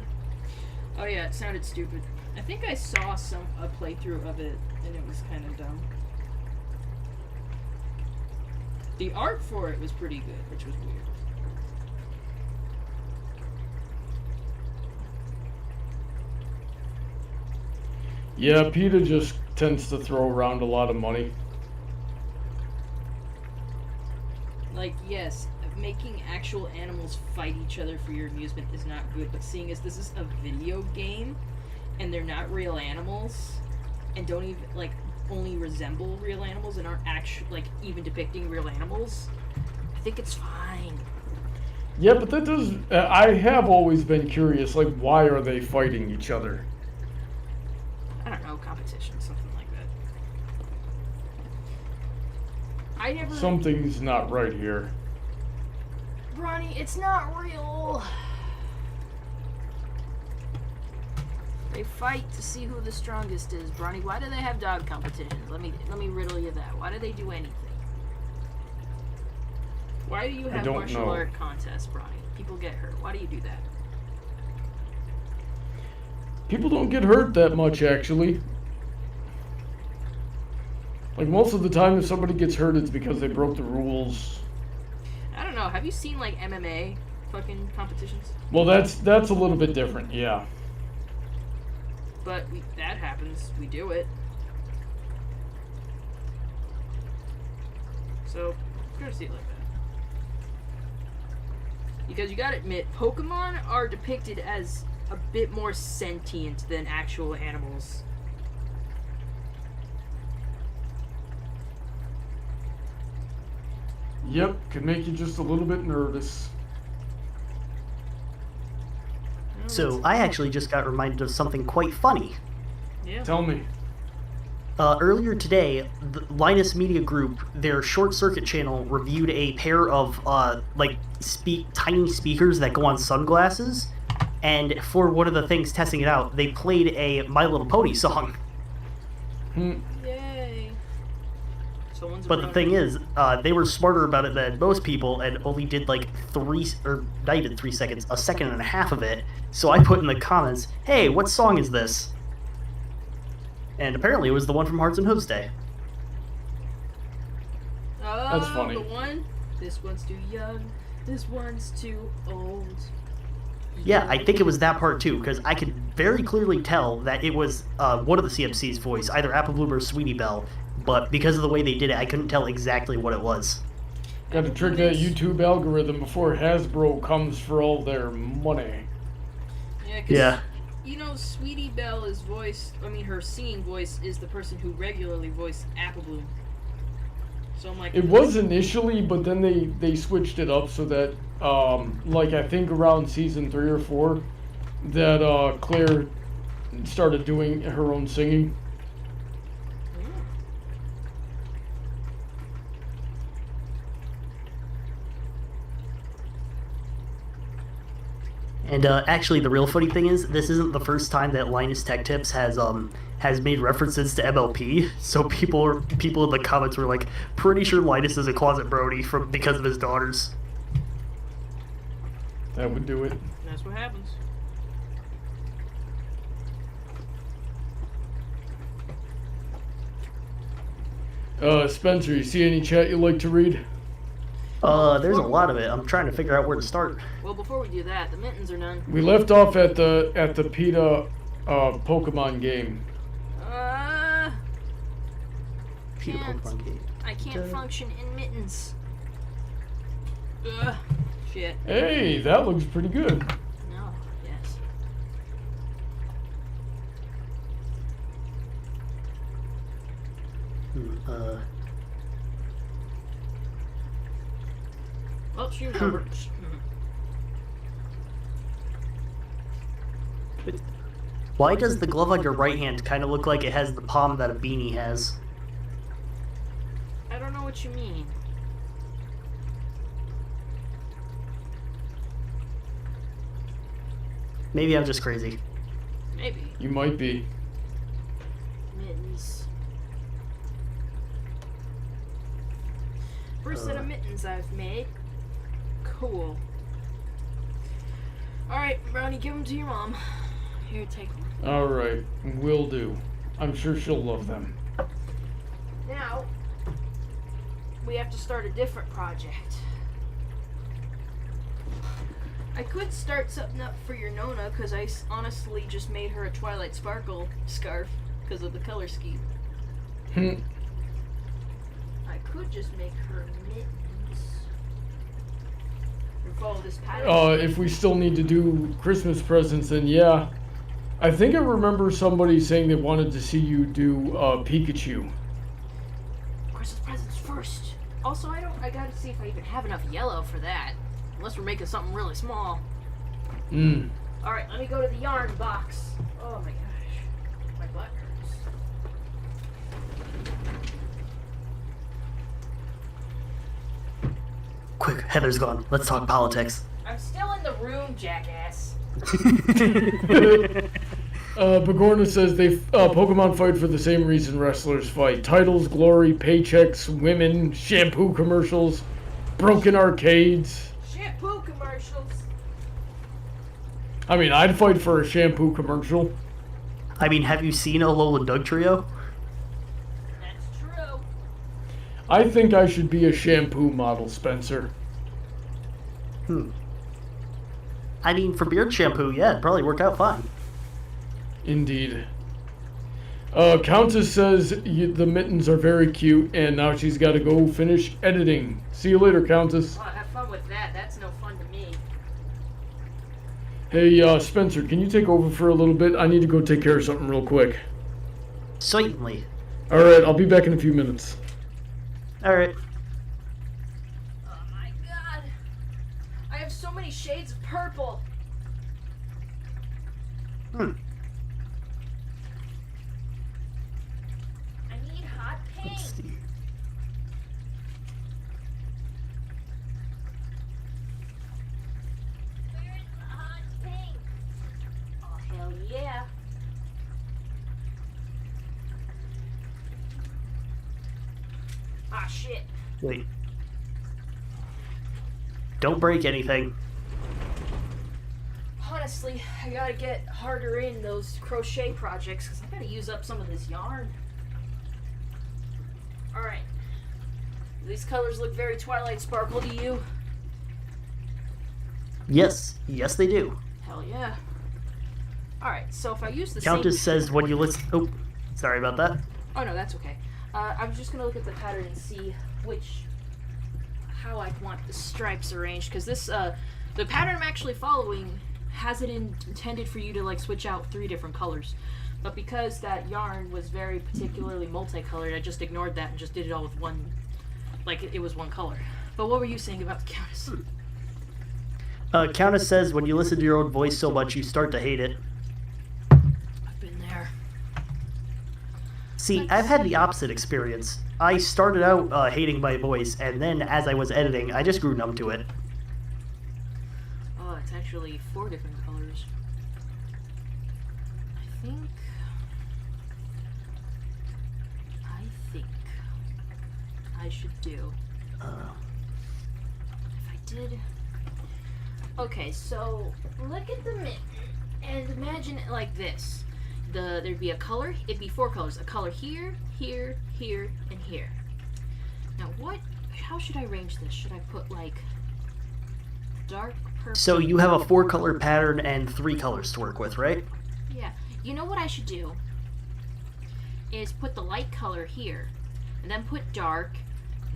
Oh yeah, it sounded stupid. I think I saw a playthrough of it, and it was kind of dumb. The art for it was pretty good, which was weird. Yeah, PETA just tends to throw around a lot of money. Like, yes, making actual animals fight each other for your amusement is not good, but seeing as this is a video game, and they're not real animals, and don't even, like, only resemble real animals and aren't actually, like, even depicting real animals, I think it's fine. Yeah, but that does... I have always been curious, like, why are they fighting each other? I don't know, competition, something like that. I never... Something's not right here. Ronnie, it's not real. They fight to see who the strongest is, Bronny. Why do they have dog competitions? Let me riddle you that. Why do they do anything? Why do you have martial art contests, Bronny? People get hurt. Why do you do that? People don't get hurt that much, actually. Like, most of the time, if somebody gets hurt, it's because they broke the rules. I don't know. Have you seen, like, MMA fucking competitions? Well, that's a little bit different, yeah. But that happens. We do it. So, it's good to see it like that. Because you gotta admit, Pokemon are depicted as a bit more sentient than actual animals. Yep, can make you just a little bit nervous. So, I actually just got reminded of something quite funny. Yeah. Tell me. Earlier today, the Linus Media Group, their short circuit channel, reviewed a pair of tiny speakers that go on sunglasses, and for one of the things testing it out, they played a My Little Pony song. Yay. Someone's But the thing is, they were smarter about it than most people and only did like not even 3 seconds, a second and a half of it. So I put in the comments, hey, what song is this? And apparently it was the one from Hearts and Hooves Day. Oh, That's funny. The one. This one's too young. This one's too old. Yeah, I think it was that part too, because I could very clearly tell that it was one of the CMC's voice, either Apple Bloom or Sweetie Belle, but because of the way they did it, I couldn't tell exactly what it was. Got to trick that YouTube algorithm before Hasbro comes for all their money. Yeah, 'cause, Yeah. you know, Sweetie Belle is her singing voice is the person who regularly voiced Apple Bloom. So I'm like... It was initially, but then they switched it up so that, I think around season 3 or 4, that Claire started doing her own singing. And actually, the real funny thing is, this isn't the first time that Linus Tech Tips has made references to MLP. So people in the comments were like, pretty sure Linus is a closet Brody because of his daughters. That would do it. That's what happens. Spencer, you see any chat you'd like to read? There's a lot of it. I'm trying to figure out where to start. Well, before we do that, the mittens are done. We left off at the PETA Pokemon game. Peter Can't. Pokemon game. I can't function in mittens. Ugh. Shit. Hey, that looks pretty good. No. Yes. Well, shoot over. Why does the glove on your right hand kind of look like it has the palm that a beanie has? I don't know what you mean. Maybe I'm just crazy. Maybe. You might be. Mittens. First set of mittens I've made. Cool. Alright, Brownie, give them to your mom. Here, take them. Alright, will do. I'm sure she'll love them. Now, we have to start a different project. I could start something up for your Nona, because I honestly just made her a Twilight Sparkle scarf because of the color scheme. I could just make her mittens. And follow this pattern. If we still need to do Christmas presents, then yeah. I think I remember somebody saying they wanted to see you do Pikachu. Christmas presents first. Also, I gotta see if I even have enough yellow for that. Unless we're making something really small. Alright, let me go to the yarn box. Oh my gosh. My butt hurts. Quick, Heather's gone. Let's talk politics. I'm still in the room, jackass. Bagorna says they Pokemon fight for the same reason wrestlers fight: titles, glory, paychecks, women, shampoo commercials, broken arcades. Shampoo commercials. I mean, I'd fight for a shampoo commercial. I mean, have you seen Alolan Dugtrio? That's true. I think I should be a shampoo model, Spencer. I mean, for beard shampoo, yeah, it'd probably work out fine. Indeed. Countess says the mittens are very cute, and now she's got to go finish editing. See you later, Countess. Oh, have fun with that. That's no fun to me. Hey, Spencer, can you take over for a little bit? I need to go take care of something real quick. Certainly. Alright, I'll be back in a few minutes. Alright. Oh my god. I have so many shades of purple. shit. Wait. Don't break anything. Honestly, I gotta get harder in those crochet projects because I gotta use up some of this yarn. Alright. These colors look very Twilight Sparkle to you. Yes. Yes, they do. Hell yeah. Alright, so if I use the Countess same... says when you listen... Oh, sorry about that. Oh no, that's okay. I'm just gonna look at the pattern and see how I want the stripes arranged, because this, the pattern I'm actually following has it intended for you to, like, switch out 3 different colors. But because that yarn was very particularly multicolored, I just ignored that and just did it all with one, like, it was one color. But what were you saying about the Countess? Countess says when you listen to your own voice so much, you start to hate it. I've been there. See, I've had the opposite experience. I started out hating my voice, and then as I was editing, I just grew numb to it. Oh, it's actually 4 different colors. I think I should do. If I did. Okay, so look at the mitten and imagine it like this. There'd be a color. It'd be 4 colors. A color here, here, here, and here. Now, how should I arrange this? Should I put like dark purple? So you have a 4-color pattern and 3 colors to work with, right? Yeah. You know what I should do? Is put the light color here, and then put dark,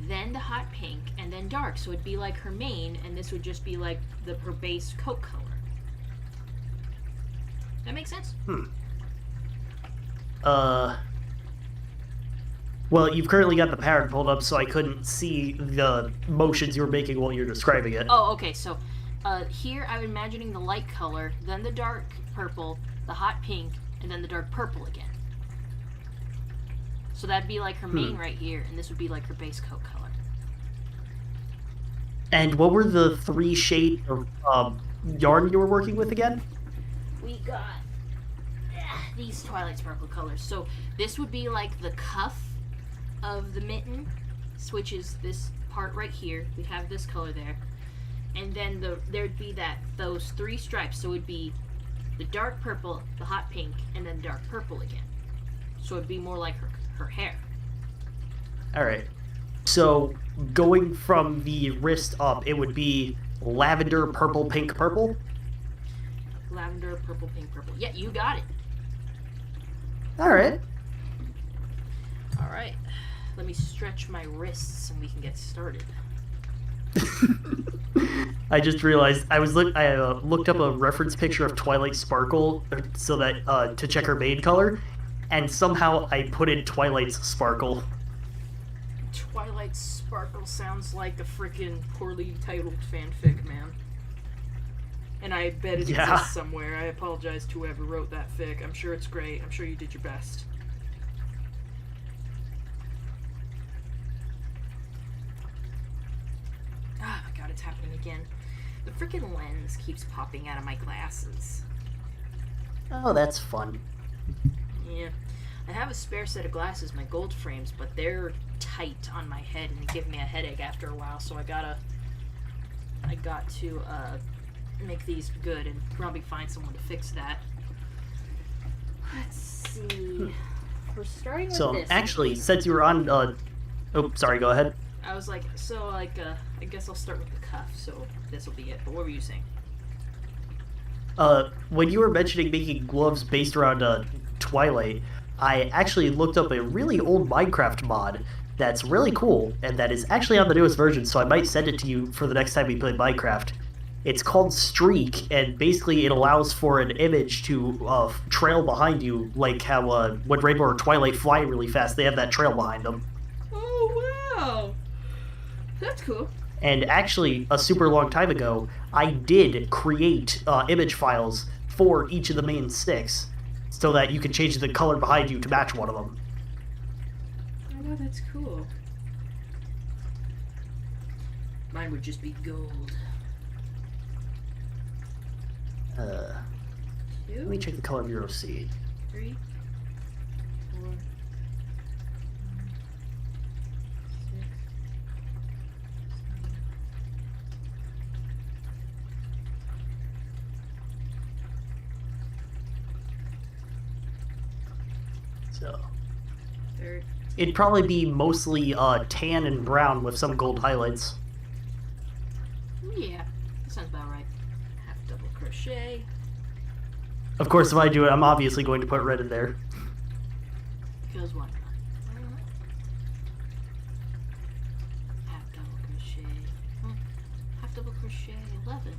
then the hot pink, and then dark. So it'd be like her main, and this would just be like her base coat color. That makes sense? Well, you've currently got the pattern pulled up, so I couldn't see the motions you were making while you're describing it. Oh, okay. So here I'm imagining the light color, then the dark purple, the hot pink, and then the dark purple again. So that'd be like her main right here, and this would be like her base coat color. And what were the 3 shades of yarn you were working with again? We got these Twilight Sparkle colors. So this would be like the cuff of the mitten, which is this part right here. We have this color there. And then there'd be those 3 stripes. So it'd be the dark purple, the hot pink, and then dark purple again. So it'd be more like her hair. Alright. So going from the wrist up, it would be lavender, purple, pink, purple? Lavender, purple, pink, purple. Yeah, you got it. Alright. Alright. Let me stretch my wrists and we can get started. I just realized I looked up a reference picture of Twilight Sparkle so that to check her main color, and somehow I put in Twilight's Sparkle. Twilight Sparkle sounds like a freaking poorly titled fanfic, man. And I bet it exists somewhere. I apologize to whoever wrote that fic. I'm sure it's great. I'm sure you did your best. Oh my god, it's happening again. The freaking lens keeps popping out of my glasses. Oh, that's fun. Yeah. I have a spare set of glasses, my gold frames, but they're tight on my head and they give me a headache after a while, so I got to make these good and probably find someone to fix that. Let's see. We're starting with So this. actually, since you were on oh, sorry, go ahead. I was like, I guess I'll start with the cuff, so this will be it. But what were you saying? When you were mentioning making gloves based around Twilight, I actually looked up a really old Minecraft mod that's really cool, and that is actually on the newest version, so I might send it to you for the next time we play Minecraft. It's called Streak, and basically it allows for an image to trail behind you, like how when Rainbow or Twilight fly really fast, they have that trail behind them. Oh, wow! That's cool. And actually, a super long time ago, I did create image files for each of the main sticks, so that you can change the color behind you to match one of them. Oh, that's cool. Mine would just be gold. Let me check the color of your OC. 3, 4, 5, 6, So Very. it'd probably be mostly tan and brown with some gold highlights. Yeah, that sounds about right. Half double crochet. Of course, if I do it, I'm obviously going to put red in there. Because why not? Half double crochet. Half double crochet 11.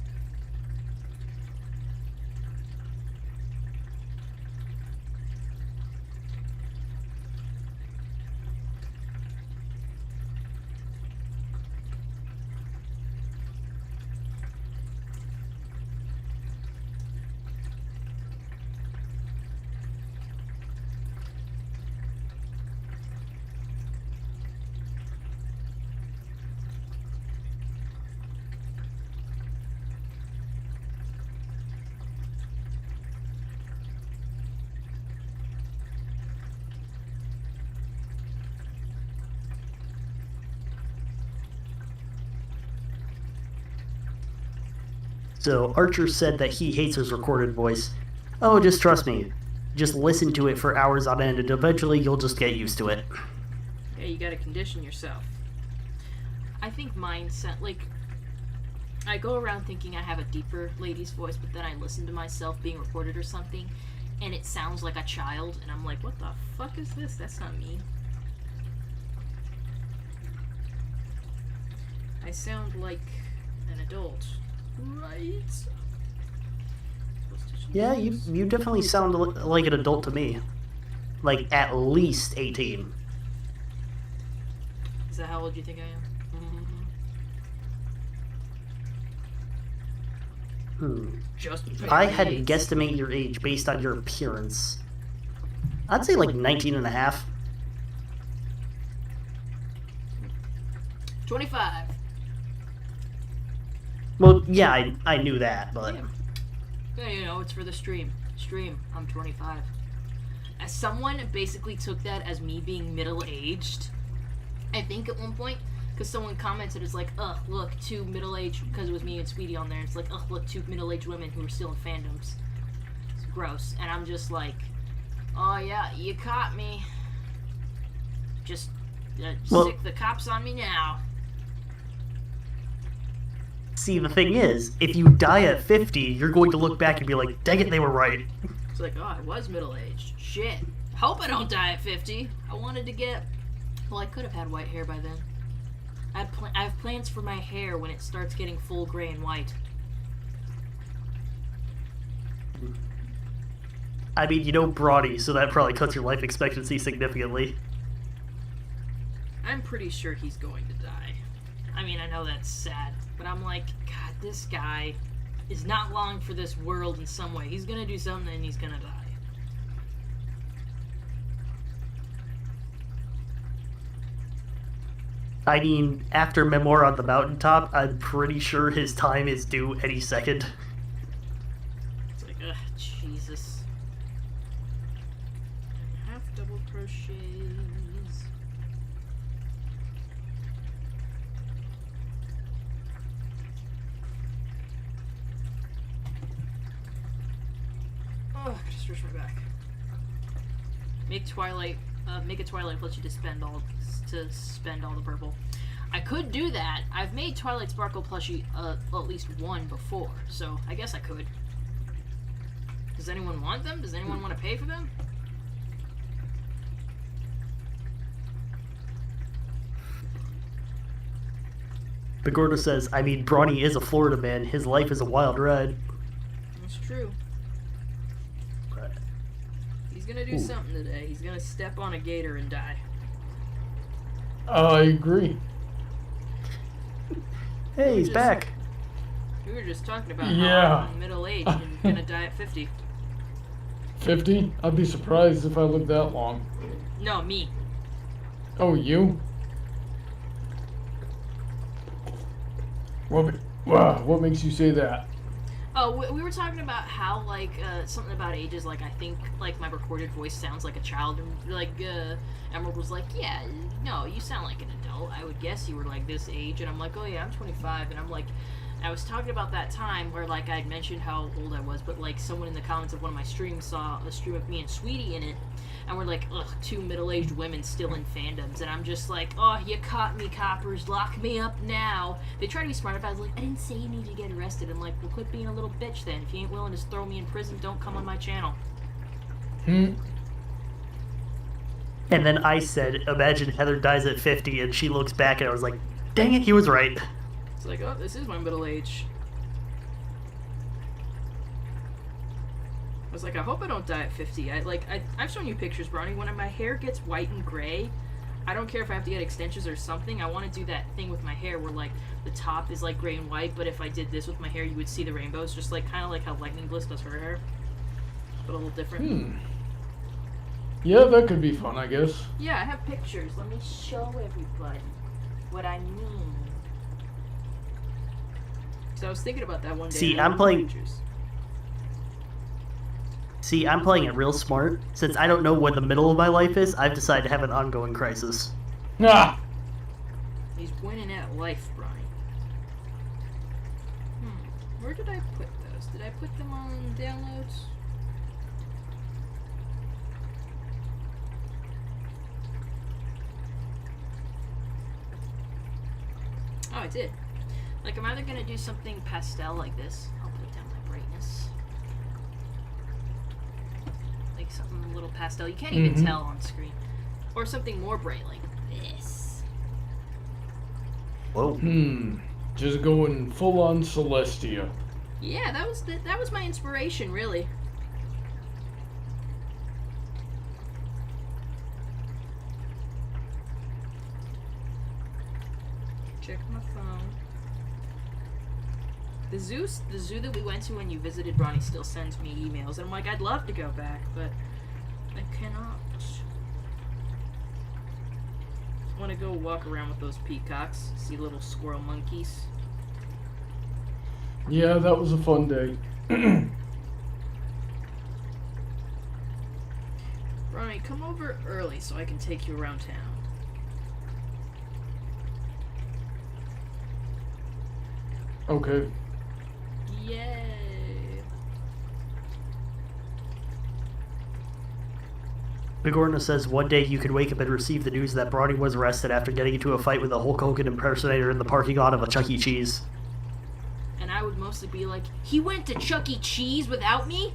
So Archer said that he hates his recorded voice. Oh, just trust me. Just listen to it for hours on end, and eventually you'll just get used to it. Yeah, you gotta condition yourself. I think mine sound like I go around thinking I have a deeper lady's voice, but then I listen to myself being recorded or something, and it sounds like a child, and I'm like, what the fuck is this? That's not me. I sound like an adult, right? Yeah, you definitely sound like an adult to me. Like, at least 18. Is that how old you think I am? Just If I had to barely. guesstimate your age based on your appearance, I'd say like 19 and a half. 25. Well, yeah, I knew that, but... Yeah, you know, it's for the stream. I'm 25. As someone basically took that as me being middle-aged, I think at one point, because someone commented, it's like, ugh, look, two middle-aged, because it was me and Sweetie on there, it's like, ugh, look, two middle-aged women who are still in fandoms. It's gross. And I'm just like, oh yeah, you caught me. Just stick the cops on me now. See, the thing is, if you die at 50, you're going to look back and be like, dang it, they were right. It's like, oh, I was middle-aged. Shit. Hope I don't die at 50. I wanted to get... Well, I could have had white hair by then. I have plans for my hair when it starts getting full gray and white. I mean, you know Brawny, so that probably cuts your life expectancy significantly. I'm pretty sure he's going to die. I mean, I know that's sad, but I'm like, God, this guy is not long for this world in some way. He's gonna do something and he's gonna die. I mean, after Memoir on the Mountaintop, I'm pretty sure his time is due any second. It's like, ugh, Jesus. Half double crochets. Oh, I gotta stretch my back. Make Twilight. Make a Twilight lets you to spend all the purple. I could do that. I've made Twilight Sparkle plushie at least one before, so I guess I could. Does anyone want them? Does anyone want to pay for them? Begorda says, I mean, Brawny is a Florida man. His life is a wild ride. That's true. He's gonna do something today. He's gonna step on a gator and die. I agree. Hey, he's back. We were just talking about Yeah. how I'm middle aged and gonna die at 50. 50? I'd be surprised if I lived that long. No, me. Oh, you? What makes you say that? Oh, we were talking about how, like, something about ages, like, I think, like, my recorded voice sounds like a child, and, like, Emerald was like, yeah, no, you sound like an adult. I would guess you were, like, this age, and I'm like, oh, yeah, I'm 25, and I'm like, I was talking about that time where, like, I'd mentioned how old I was, but, like, someone in the comments of one of my streams saw a stream of me and Sweetie in it, and we're like, ugh, two middle-aged women still in fandoms, and I'm just like, oh, you caught me, coppers, lock me up now. They try to be smart about it. I was like, I didn't say you need to get arrested. I'm like, well, quit being a little bitch then. If you ain't willing to throw me in prison, don't come on my channel. Hmm. And then I said, imagine Heather dies at 50, and she looks back and I was like, dang it, he was right. It's like, oh, this is my middle age. I was like, I hope I don't die at 50. I've shown you pictures, Bronny. When my hair gets white and gray, I don't care if I have to get extensions or something. I want to do that thing with my hair where, like, the top is, like, gray and white, but if I did this with my hair, you would see the rainbows, just, like, kind of like how Lightning Bliss does her hair. But a little different. Yeah, that could be fun, I guess. Yeah, I have pictures. Let me show everybody what I mean. So I was thinking about that one day. See, I'm playing it real smart. Since I don't know what the middle of my life is, I've decided to have an ongoing crisis. Ah! He's winning at life, Bronny. Where did I put those? Did I put them on downloads? Oh, I did. Like, I'm either gonna do something pastel like this. I'll put down my brightness. Like something a little pastel. You can't even tell on screen. Or something more bright like this. Whoa. Just going full on Celestia. Yeah, that was my inspiration, really. Check my phone. The zoo that we went to when you visited Bronny still sends me emails, and I'm like, I'd love to go back, but I cannot. I want to go walk around with those peacocks, see little squirrel monkeys. Yeah, that was a fun day. Bronny, come over early so I can take you around town. Okay. Yay! Bigorna says one day you could wake up and receive the news that Bronny was arrested after getting into a fight with a Hulk Hogan impersonator in the parking lot of a Chuck E. Cheese. And I would mostly be like, he went to Chuck E. Cheese without me?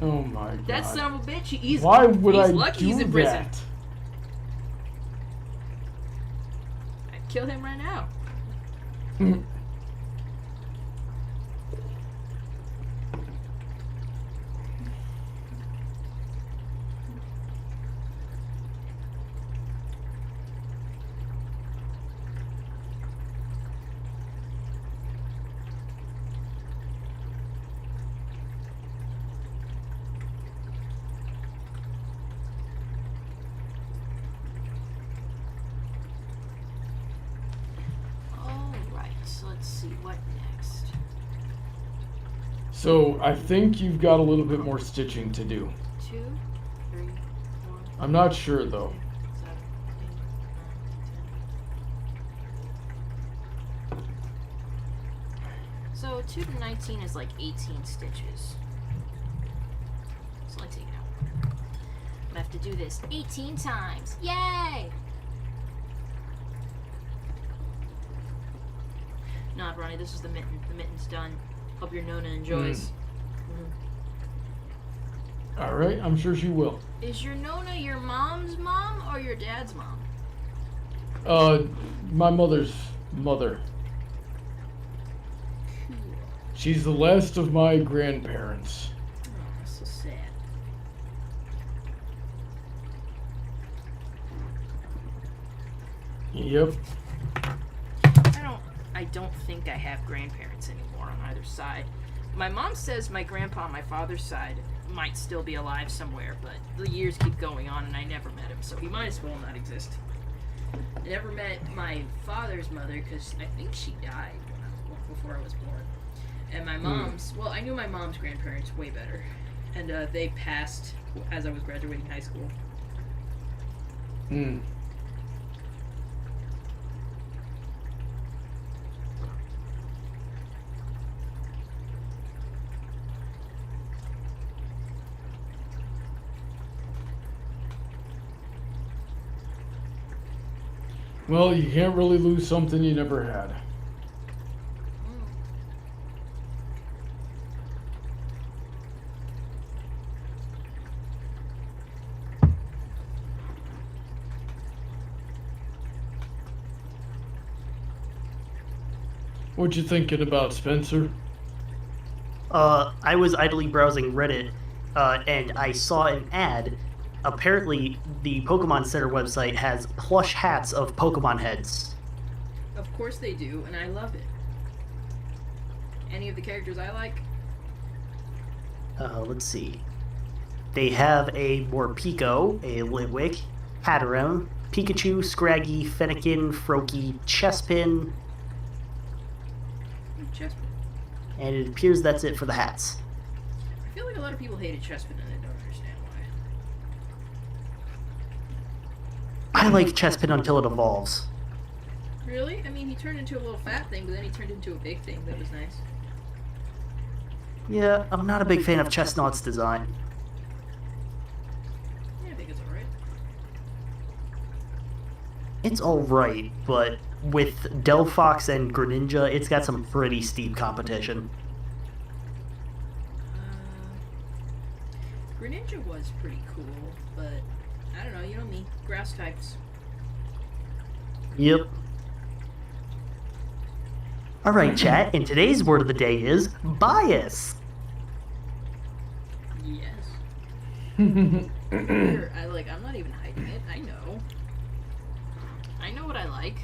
Oh my god. That son of a bitch, he's Why would he's I lucky do he's in prison. that? I'd kill him right now. Let's see, what next? So, I think you've got a little bit more stitching to do. 2, 3, 4. I'm not sure, though. 7, 8, 9, 10. So 2 to 19 is like 18 stitches. So let's take it out. I'm gonna have to do this 18 times. Yay! Nah, Bronny, this is the mitten. The mitten's done. Hope your Nona enjoys. Alright, I'm sure she will. Is your Nona your mom's mom or your dad's mom? My mother's mother. Cool. She's the last of my grandparents. Oh, that's so sad. Yep. I don't think I have grandparents anymore on either side. My mom says my grandpa on my father's side might still be alive somewhere, but the years keep going on and I never met him, so he might as well not exist. I never met my father's mother because I think she died before I was born. And my mom's, well, I knew my mom's grandparents way better. And they passed as I was graduating high school. Well, you can't really lose something you never had. What you thinking about, Spencer? I was idly browsing Reddit, and I saw an ad. Apparently, the Pokemon Center website has plush hats of Pokemon heads. Of course they do, and I love it. Any of the characters I like? Let's see. They have a Morpeko, a Litwick, Hatterene, Pikachu, Scraggy, Fennekin, Froakie, Chespin, Chespin. and it appears that's it for the hats. I feel like a lot of people hated Chespin and I don't understand why. I like Chespin until it evolves. Really? I mean, he turned into a little fat thing, but then he turned into a big thing. That was nice. Yeah, I'm not a big fan of Chestnut's design. Yeah, I think it's alright. It's alright, but with Delphox and Greninja, it's got some pretty steep competition. Greninja was pretty cool, but I don't know, you know me. Grass types. Yep. Alright, chat, and today's word of the day is bias. Yes. I'm not even hiding it. I know. I know what I like.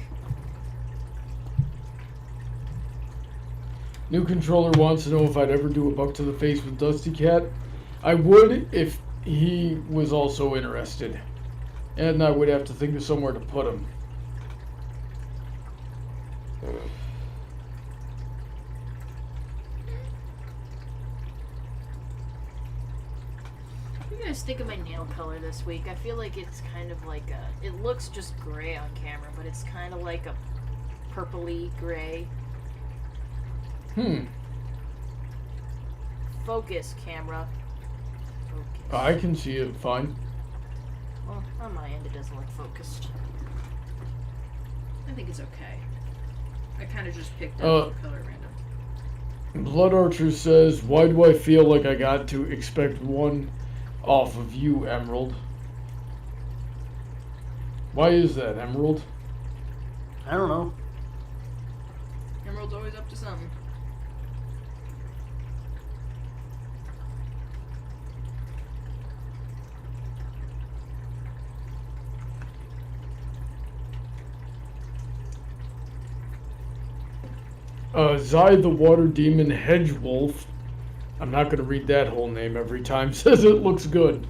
New controller wants to know if I'd ever do a buck to the face with Dusty Cat. I would if he was also interested. And I would have to think of somewhere to put him. What do you guys think of my nail color this week? I feel like it's kind of like a... It looks just gray on camera, but it's kind of like a purpley gray. Focus, camera. Focus. I can see it fine. Well, on my end it doesn't look focused. I think it's okay. I kind of just picked up the color random. Blood Archer says, why do I feel like I got to expect one off of you, Emerald? Why is that, Emerald? I don't know. Emerald's always up to something. Zai the Water Demon Hedgewolf, I'm not going to read that whole name every time, says it looks good.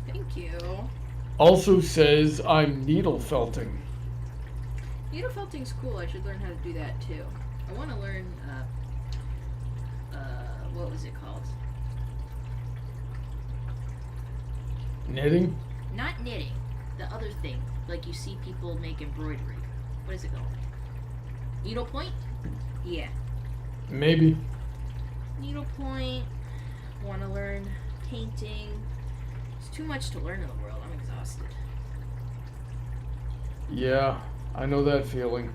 Thank you. Also says I'm needle felting. Needle felting's cool. I should learn how to do that too. I want to learn, what was it called? Knitting? Not knitting. The other thing. Like you see people make embroidery. What is it called? Needlepoint? Yeah. Maybe. Needlepoint. Want to learn painting. It's too much to learn in the world. I'm exhausted. Yeah, I know that feeling.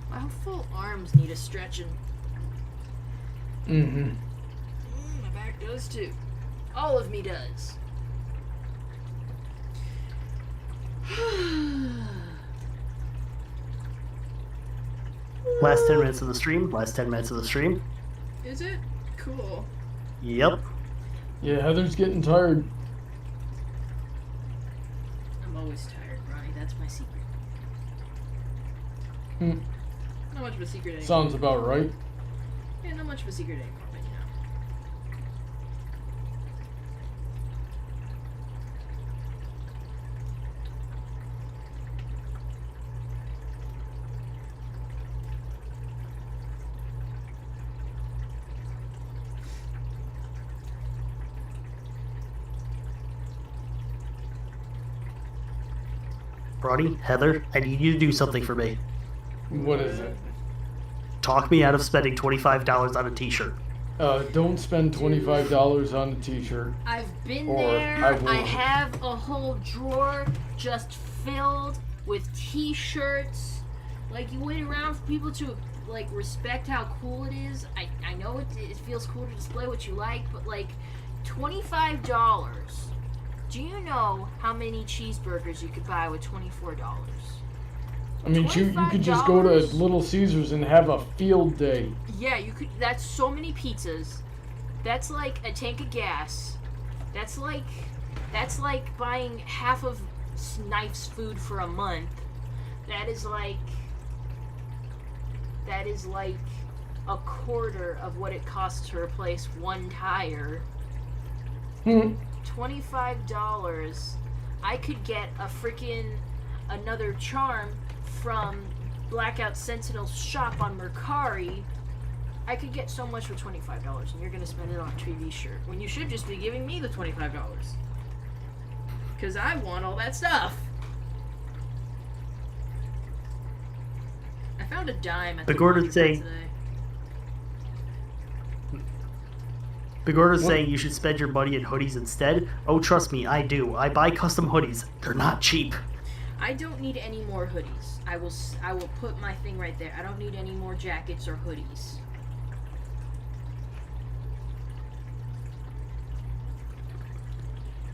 My full arms need a stretching. Mm-hmm. My back does too. All of me does. Last 10 minutes of the stream. Last 10 minutes of the stream. Is it? Cool. Yep. Yeah, Heather's getting tired. I'm always tired, Ronnie. That's my secret. Hmm. Not much of a secret anymore. Sounds about right. Yeah, not much of a secret anymore, but you know. Ronnie, Heather, I need you to do something for me. What is it? Talk me out of spending $25 on a t-shirt. Don't spend $25 on a t-shirt. I've been Or there. I will. I have a whole drawer just filled with t-shirts. Like, you wait around for people to, like, respect how cool it is. I know it feels cool to display what you like, but, like, $25. Do you know how many cheeseburgers you could buy with $24? I mean, you could just go to $25? Little Caesars and have a field day. Yeah, you could. That's so many pizzas. That's like a tank of gas. That's like buying half of Snife's food for a month. That is like a quarter of what it costs to replace one tire. $25. I could get a freaking another charm from Blackout Sentinel's shop on Mercari. I could get so much for $25, and you're gonna spend it on a TV shirt when you should just be giving me the $25. Cause I want all that stuff. I found a dime at the Gordon's laundry saying- today. Big Order's saying you should spend your money in hoodies instead. Oh, trust me, I do. I buy custom hoodies. They're not cheap. I don't need any more hoodies. I will put my thing right there. I don't need any more jackets or hoodies.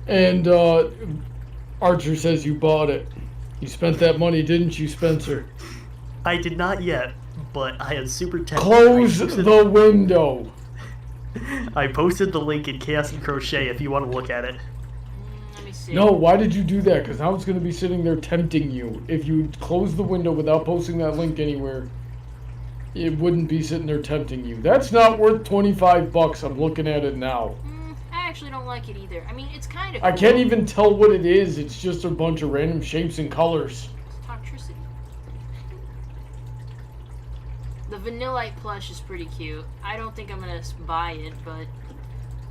And Archer says you bought it. You spent that money, didn't you, Spencer? I did not yet, but I am super tempted. Close the window. I posted the link in Chaos and Crochet if you want to look at it. Let me see. No, why did you do that? Because now it's going to be sitting there tempting you. If you close the window without posting that link anywhere, it wouldn't be sitting there tempting you. That's not worth $25. I'm looking at it now. I actually don't like it either. I mean, it's kind of. I can't even tell what it is. It's just a bunch of random shapes and colors. It's toxicity. The Vanillite plush is pretty cute. I don't think I'm gonna buy it, but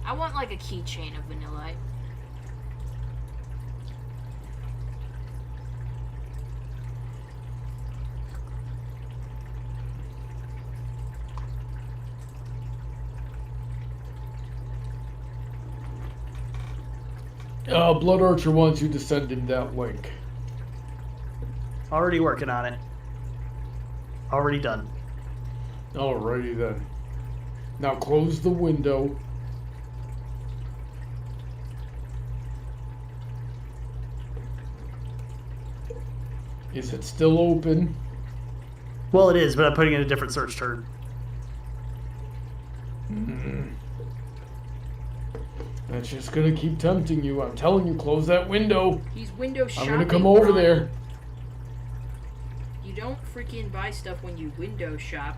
I want like a keychain of Vanillite. Blood Archer wants you to send him that link. Already working on it. Already done. Alrighty then. Now close the window. Is it still open? Well, it is, but I'm putting in a different search term. That's just gonna keep tempting you. I'm telling you, close that window. He's window shopping. I'm gonna come over Ron. there. You don't freaking buy stuff when you window shop.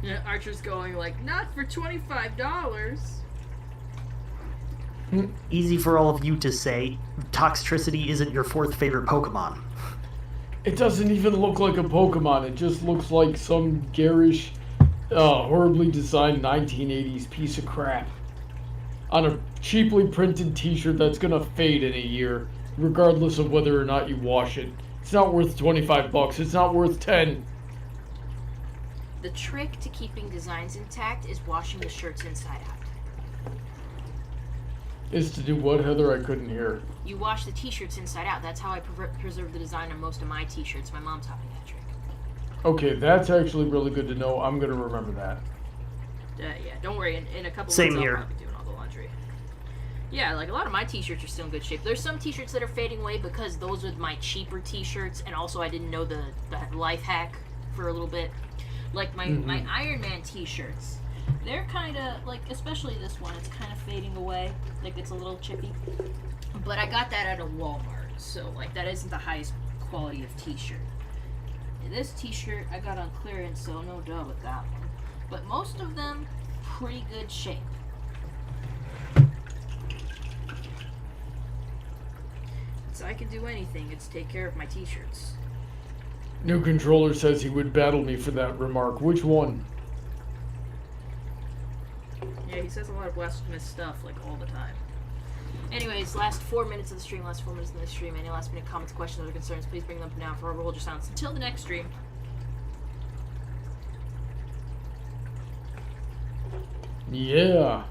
Yeah, Archer's going like, not for $25. Easy for all of you to say, Toxtricity isn't your fourth favorite Pokemon. It doesn't even look like a Pokemon. It just looks like some garish, horribly designed 1980s piece of crap on a cheaply printed t-shirt that's gonna fade in a year, regardless of whether or not you wash it. It's not worth $25. It's not worth 10. The trick to keeping designs intact is washing the shirts inside out. Is to do what, Heather? I couldn't hear. You wash the t-shirts inside out. That's how I preserve the design on most of my t-shirts. My mom taught me that trick. Okay, that's actually really good to know. I'm gonna remember that. Yeah, don't worry. In a couple Same months, here. I'll probably be doing all the laundry. Yeah, like a lot of my t-shirts are still in good shape. There's some t-shirts that are fading away because those are my cheaper t-shirts, and also I didn't know the life hack for a little bit. Like my Iron Man t-shirts. They're kind of, like, especially this one, it's kind of fading away. Like, it's a little chippy. But I got that at a Walmart, so, like, that isn't the highest quality of t-shirt. And this t-shirt I got on clearance, so no duh with that one. But most of them, pretty good shape. So I can do anything, it's take care of my t-shirts. New controller says he would battle me for that remark. Which one? Yeah, he says a lot of blasphemous stuff, like, all the time. Anyways, last 4 minutes of the stream, Any last minute comments, questions, or concerns, please bring them up now. Forever hold your silence until the next stream. Yeah.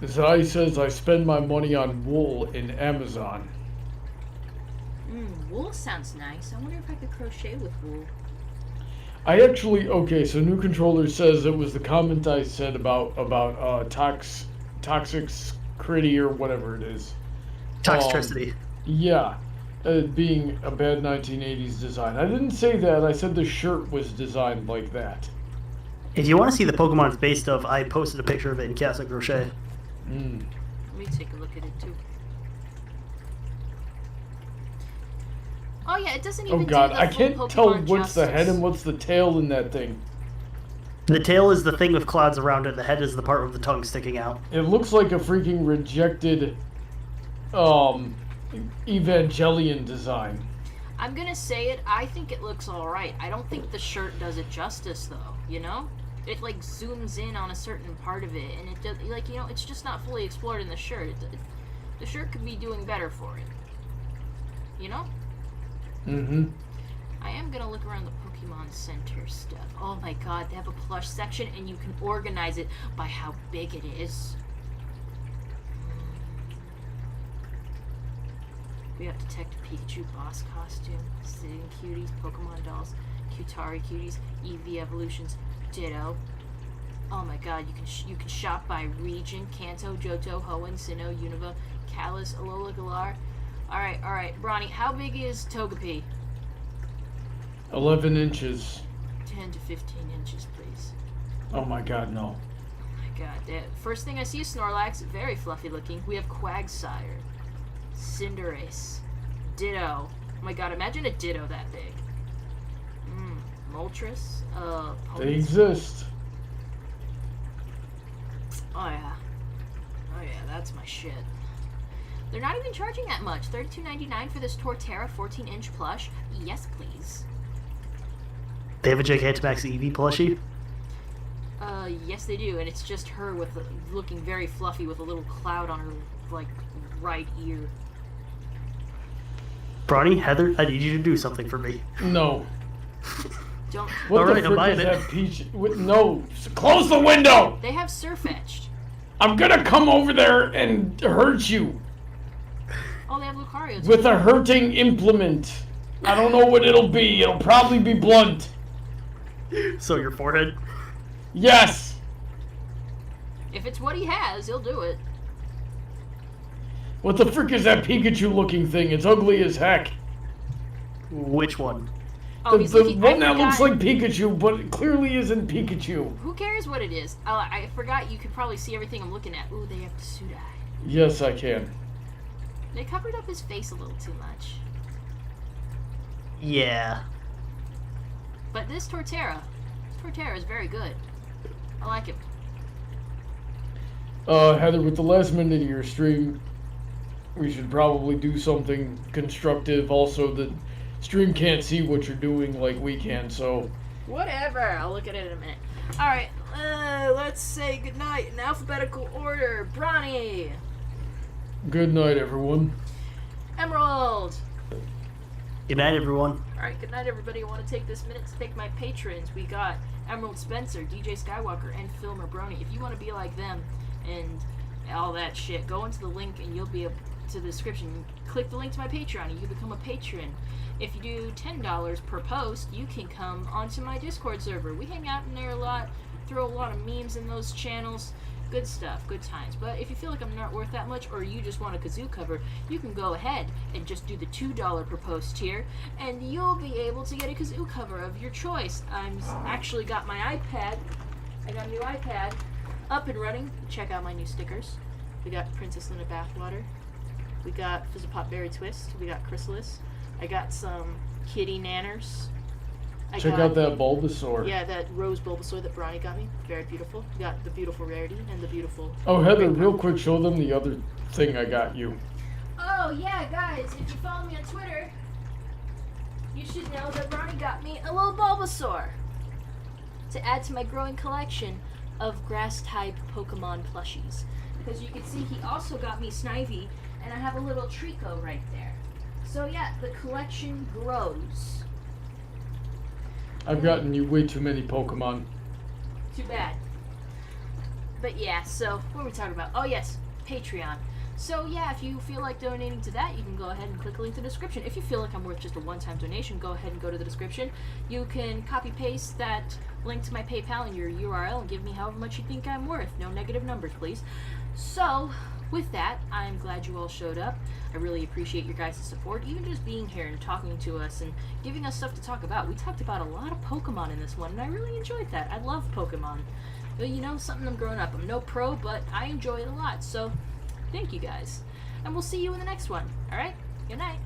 Zai says I spend my money on wool in Amazon. Wool sounds nice. I wonder if I could crochet with wool. I actually, okay, so new controller says it was the comment I said about toxic critty or whatever it is. Toxicity. Yeah, being a bad 1980s design. I didn't say that. I said the shirt was designed like that. If you want to see the Pokemon it's based of, I posted a picture of it in Castle Crochet. Let me take a look at it too. Oh yeah, it doesn't even. Oh god, do the I full can't Pokemon tell what's justice. the head and what's the tail in that thing. The tail is the thing with clouds around it. The head is the part with the tongue sticking out. It looks like a freaking rejected Evangelion design. I'm gonna say it. I think it looks all right. I don't think the shirt does it justice, though. You know, it like zooms in on a certain part of it, and it does like it's just not fully explored in the shirt. The shirt could be doing better for it. You know. I am gonna look around the Pokemon Center stuff. Oh my god, they have a plush section, and you can organize it by how big it is. We have Detective Pikachu boss costume, Sitting Cuties, Pokemon dolls, Cutari Cuties, EV evolutions, Ditto. Oh my god, you can shop by region: Kanto, Johto, Hoenn, Sinnoh, Unova, Kalos, Alola, Galar. Alright, Bronny, how big is Togepi? 11 inches. 10 to 15 inches, please. Oh my god, no. Oh my god, first thing I see is Snorlax, very fluffy looking. We have Quagsire, Cinderace, Ditto. Oh my god, imagine a Ditto that big. Moltres, They exist. Oh yeah, that's my shit. They're not even charging that much. $32.99 for this Torterra 14-inch plush. Yes, please. They have a Gigantamax EV plushie? Yes they do, and it's just her with looking very fluffy with a little cloud on her, like, right ear. Bronny, Heather, I need you to do something for me. No. Don't. What Alright, the I'm frick buying is it. that peach? No, close the window! They have Surfetched. I'm gonna come over there and hurt you Oh, they have Lucario too. with a hurting implement. I don't know what it'll be. It'll probably be blunt. So your forehead? Yes. If it's what he has, he'll do it. What the frick is that Pikachu-looking thing? It's ugly as heck. Which one? Oh, The, he's the looking. one I that looks forgot- like Pikachu, but it clearly isn't Pikachu. Who cares what it is? I forgot you could probably see everything I'm looking at. Ooh, they have Tsudai. Yes, I can. They covered up his face a little too much. Yeah. But this Torterra is very good. I like it. Heather, with the last minute of your stream, we should probably do something constructive. Also, the stream can't see what you're doing like we can, so... Whatever. I'll look at it in a minute. Alright, let's say goodnight in alphabetical order. Bronny. Good night, everyone. Emerald. Good night, everyone. Alright, good night, everybody. I want to take this minute to thank my patrons. We got Emerald Spencer, DJ Skywalker, and Phil Mabroni. If you want to be like them and all that shit, go into the link and you'll be able to the description. Click the link to my Patreon and you become a patron. If you do $10 per post, you can come onto my Discord server. We hang out in there a lot, throw a lot of memes in those channels. Good stuff, good times. But if you feel like I'm not worth that much, or you just want a kazoo cover, you can go ahead and just do the $2 per post tier, and you'll be able to get a kazoo cover of your choice. I'm actually got my iPad. I got a new iPad up and running. Check out my new stickers. We got Princess Luna Bathwater. We got Fizzlepop Berry Twist. We got Chrysalis. I got some Kitty Nanners. Check out that Bulbasaur. Yeah, that Rose Bulbasaur that Bronny got me. Very beautiful. We got the beautiful Rarity and the beautiful... Oh, Heather, real quick, show them the other thing I got you. Oh, yeah, guys, if you follow me on Twitter, you should know that Bronny got me a little Bulbasaur to add to my growing collection of grass-type Pokemon plushies. Because you can see he also got me Snivy, and I have a little Trico right there. So yeah, the collection grows. I've gotten you way too many Pokemon. Too bad. But yeah, so what were we talking about? Oh yes, Patreon. So yeah, if you feel like donating to that, you can go ahead and click the link in the description. If you feel like I'm worth just a one-time donation, go ahead and go to the description. You can copy-paste that link to my PayPal and your URL and give me however much you think I'm worth. No negative numbers, please. So, with that, I'm glad you all showed up. I really appreciate your guys' support, even just being here and talking to us and giving us stuff to talk about. We talked about a lot of Pokemon in this one, and I really enjoyed that. I love Pokemon. But, you know, something I'm growing up. I'm no pro, but I enjoy it a lot. So, thank you guys. And we'll see you in the next one. Alright? Good night.